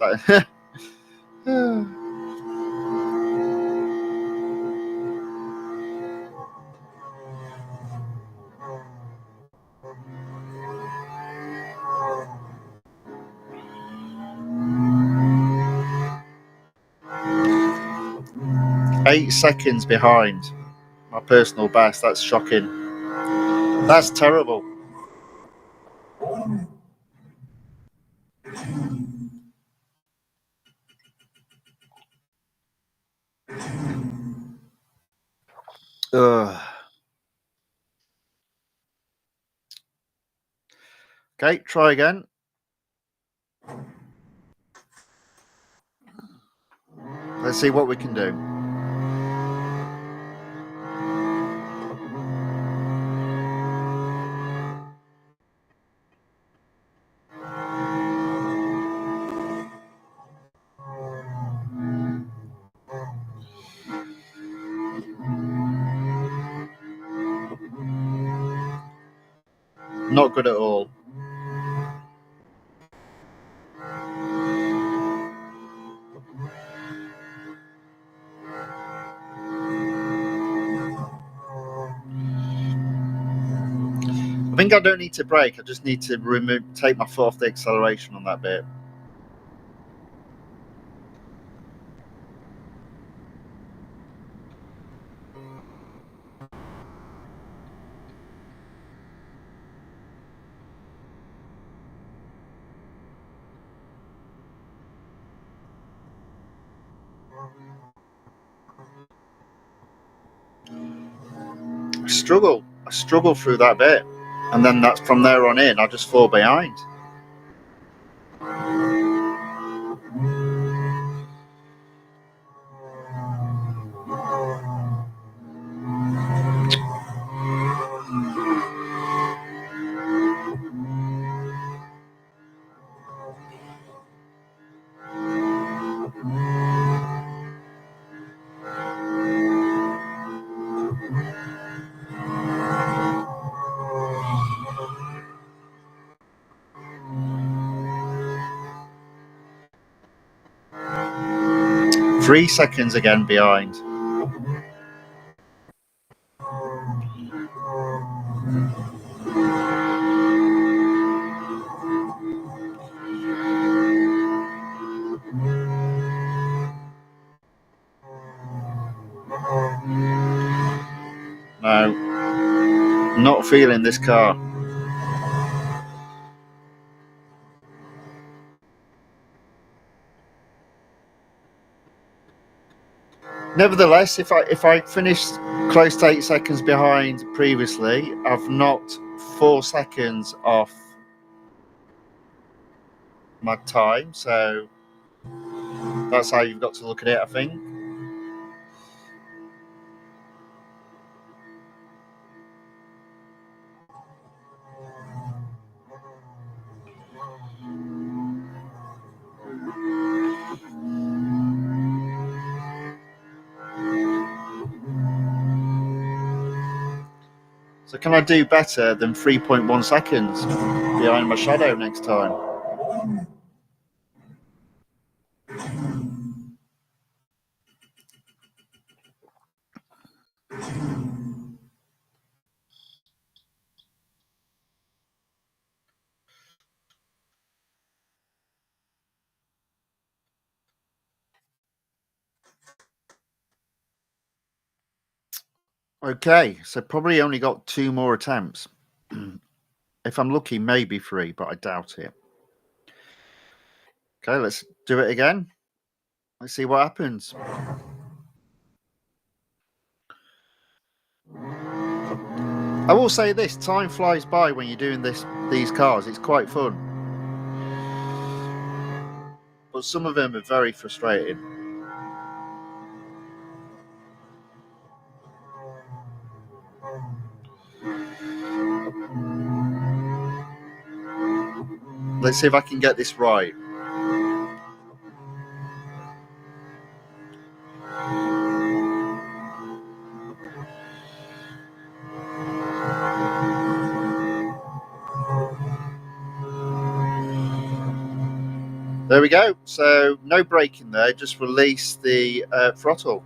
8 seconds behind my personal best. That's shocking. That's terrible. Ugh. Okay, try again. Let's see what we can do. Not good at all. I think I don't need to brake. I just need to take my foot off the acceleration on that bit. I struggle through that bit, and then that's from there on in. I just fall behind. Three seconds again behind. No, not feeling this car. Nevertheless, if I finished close to 8 seconds behind previously, I've knocked 4 seconds off my time. So that's how you've got to look at it, I think. So can I do better than 3.1 seconds behind my shadow next time? Okay, so probably only got 2 more attempts. If I'm lucky, maybe 3, but I doubt it. Okay, let's do it again. Let's see what happens. I will say this, time flies by when you're doing these cars. It's quite fun. But some of them are very frustrating. Let's see if I can get this right. There we go. So no braking there, just release the throttle.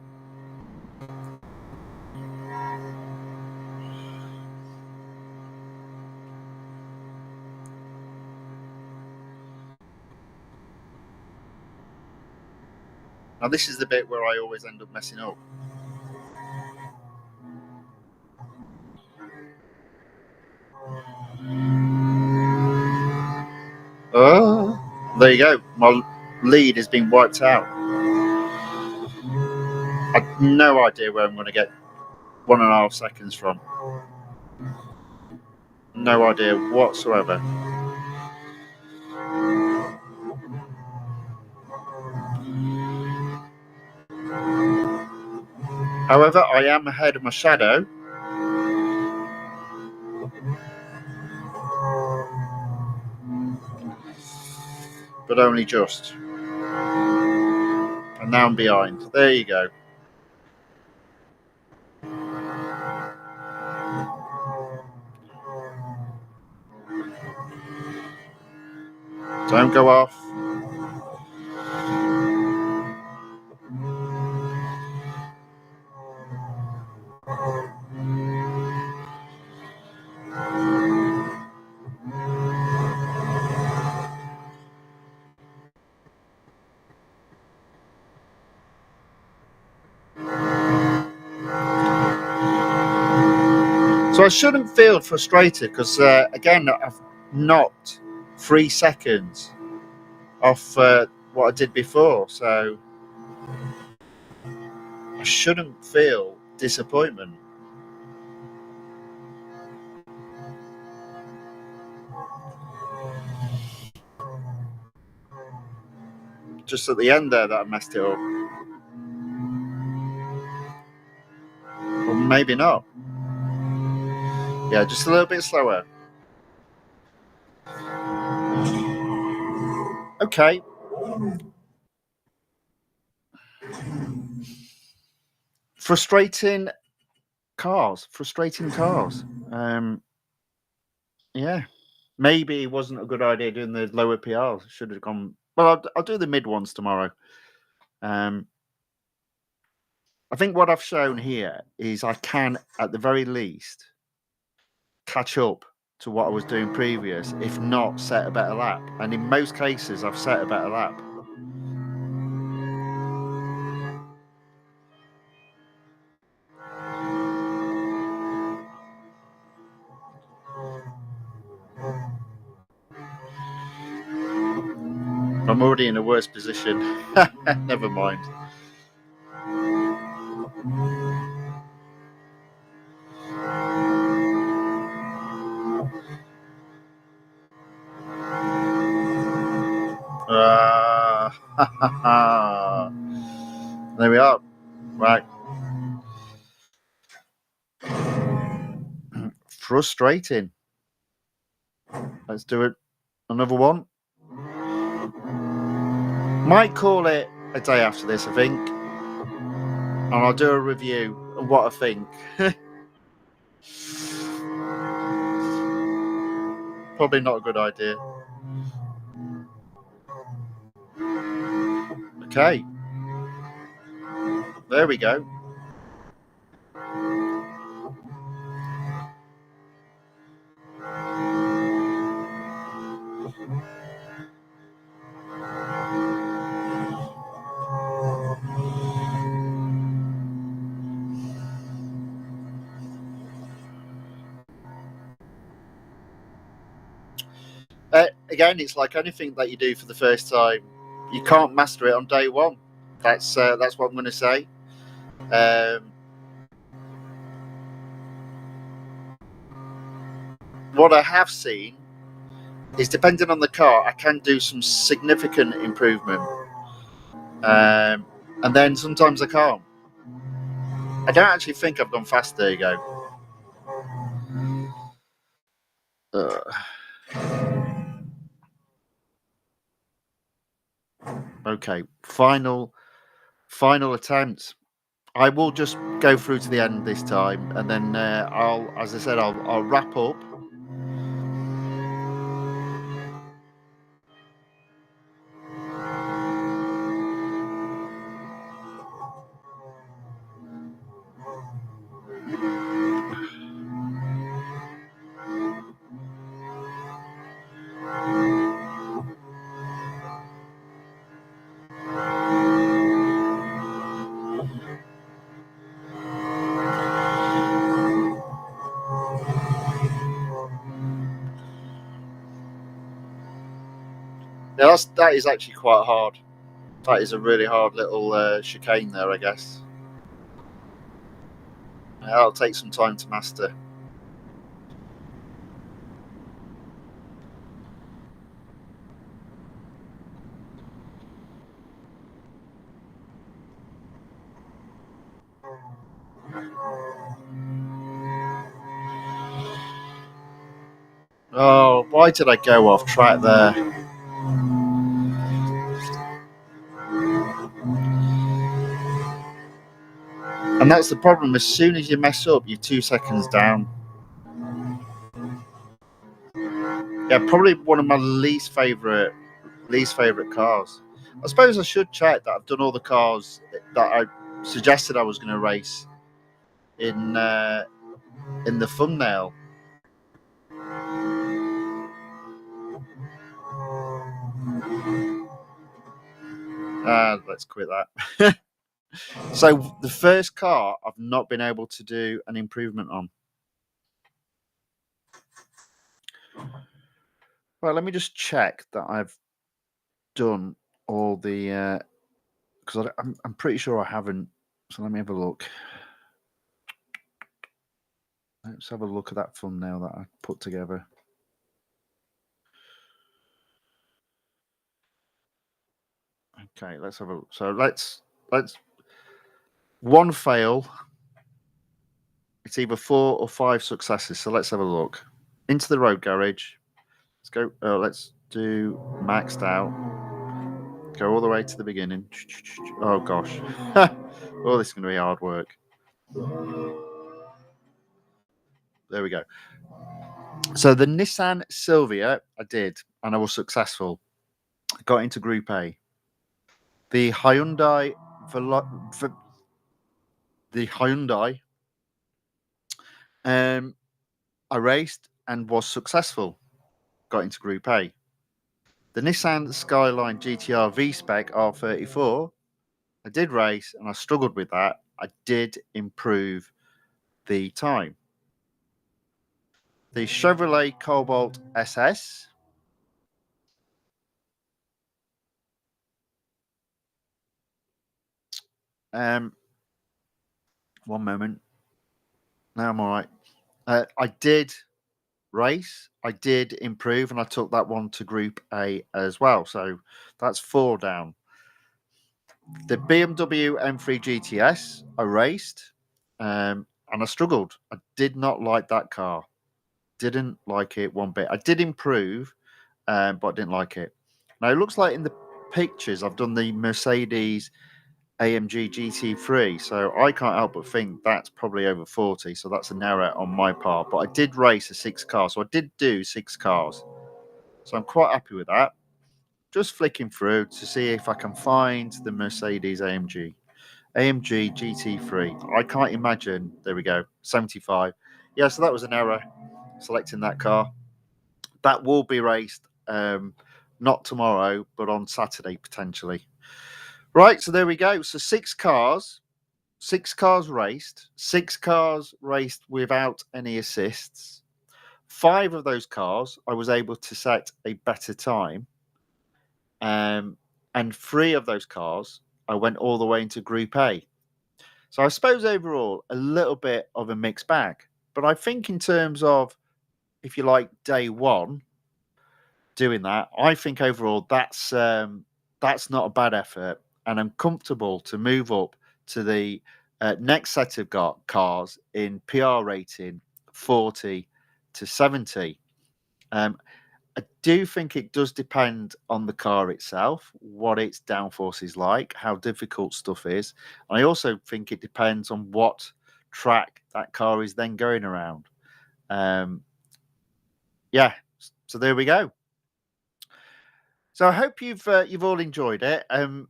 Now this is the bit where I always end up messing up. Oh, there you go. My lead has been wiped out. I have no idea where I'm going to get 1.5 seconds from. No idea whatsoever. However, I am ahead of my shadow. But only just. And now I'm behind. There you go. Don't go off. So I shouldn't feel frustrated because, again, I've knocked 3 seconds off what I did before. So I shouldn't feel disappointment. Just at the end there that I messed it up. Or maybe not. Yeah, just a little bit slower. Okay. Frustrating cars. Yeah. Maybe it wasn't a good idea doing the lower PRs. Should have gone. Well, I'll do the mid ones tomorrow. I think what I've shown here is I can, at the very least, catch up to what I was doing previous, if not set a better lap. And in most cases, I've set a better lap. I'm already in a worse position. Never mind. There we are. Right. Frustrating. Let's do it. Another one. Might call it a day after this, I think. And I'll do a review of what I think. Probably not a good idea. Okay. There we go. Again, it's like anything that you do for the first time. You can't master it on day one. That's what I'm going to say. what I have seen is, depending on the car, I can do some significant improvement. And then sometimes I can't. I don't actually think I've gone fast. There you go. Okay, final attempt. I will just go through to the end this time, and then I'll, as I said, I'll wrap up. Now that is actually quite hard. That is a really hard little chicane there, I guess. That'll take some time to master. Oh, why did I go off track there? And that's the problem. As soon as you mess up, you're 2 seconds down. Yeah, probably one of my least favorite cars. I suppose I should check that I've done all the cars that I suggested I was going to race in the thumbnail. Let's quit that. So the first car I've not been able to do an improvement on. Well, let me just check that I've done all the because I'm pretty sure I haven't. So let me have a look. Let's have a look at that thumbnail that I put together. Okay, let's have a look. So let's one fail. It's either 4 or 5 successes. So let's have a look. Into the road garage. Let's go. Let's do maxed out. Go all the way to the beginning. Oh gosh. Oh, this is going to be hard work. There we go. So the Nissan Silvia, I did, and I was successful. I got into Group A. The Hyundai, I raced and was successful. Got into Group A. The Nissan Skyline GTR V-Spec R34, I did race and I struggled with that. I did improve the time. The Chevrolet Cobalt SS, one moment. Now I'm all right. I did race, I did improve, and I took that one to Group A as well. So that's 4 down. The BMW M3 GTS, I raced, and I struggled. I did not like that car. Didn't like it one bit. I did improve, but I didn't like it. Now it looks like in the pictures I've done the Mercedes AMG GT3, so I can't help but think that's probably over 40. So that's an error on my part. But I did race a 6 car, so I did do 6 cars. So I'm quite happy with that. Just flicking through to see if I can find the Mercedes AMG GT3. I can't imagine. There we go, 75. Yeah, so that was an error selecting that car. That will be raced not tomorrow, but on Saturday potentially. Right, so there we go. So 6 cars raced, 6 cars raced without any assists. 5 of those cars I was able to set a better time. And 3 of those cars I went all the way into Group A. So I suppose overall a little bit of a mixed bag. But I think in terms of if you like, day one doing that, I think overall that's not a bad effort, and I'm comfortable to move up to the next set of cars in PR rating 40 to 70. Um, I do think it does depend on the car itself, what its downforce is like, how difficult stuff is. And I also think it depends on what track that car is then going around. Um, yeah, so there we go. So I hope you've all enjoyed it.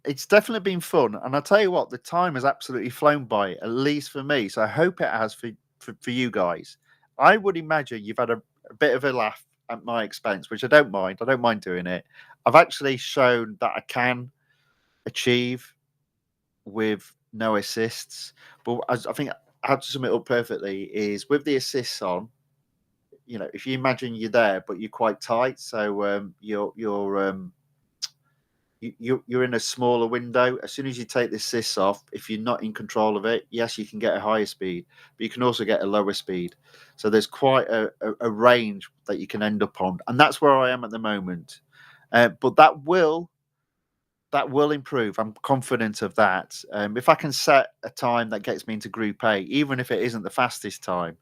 It's definitely been fun, and I'll tell you what, the time has absolutely flown by, at least for me. So I hope it has for you guys. I would imagine you've had a bit of a laugh at my expense, which I don't mind. I don't mind doing it. I've actually shown that I can achieve with no assists, but as I think how to sum it up perfectly is with the assists on. You know, if you imagine you're there, but you're quite tight, so you're in a smaller window. As soon as you take the sys off, if you're not in control of it, yes, you can get a higher speed, but you can also get a lower speed. So there's quite a range that you can end up on, and that's where I am at the moment. But that will improve. I'm confident of that. If I can set a time that gets me into Group A, even if it isn't the fastest time,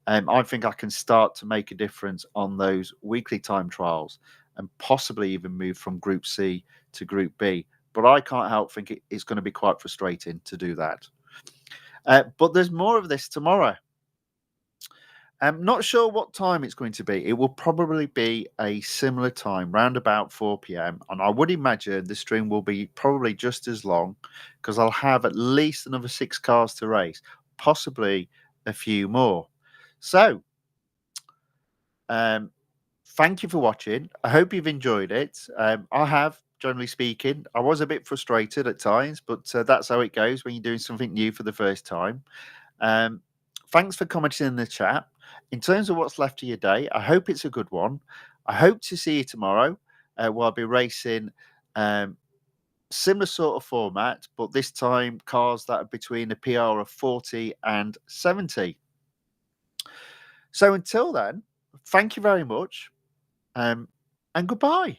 I think I can start to make a difference on those weekly time trials and possibly even move from Group C to Group B. But I can't help think it's going to be quite frustrating to do that. But there's more of this tomorrow. I'm not sure what time it's going to be. It will probably be a similar time, round about 4 p.m. And I would imagine the stream will be probably just as long because I'll have at least another 6 cars to race, possibly a few more. So, um, thank you for watching. I hope you've enjoyed it. I have, generally speaking. I was a bit frustrated at times, but that's how it goes when you're doing something new for the first time. Um, Thanks for commenting in the chat. In terms of what's left of your day, I hope it's a good one. I hope to see you tomorrow. Where I'll be racing similar sort of format, but this time cars that are between a PR of 40 and 70. So until then, thank you very much, and goodbye.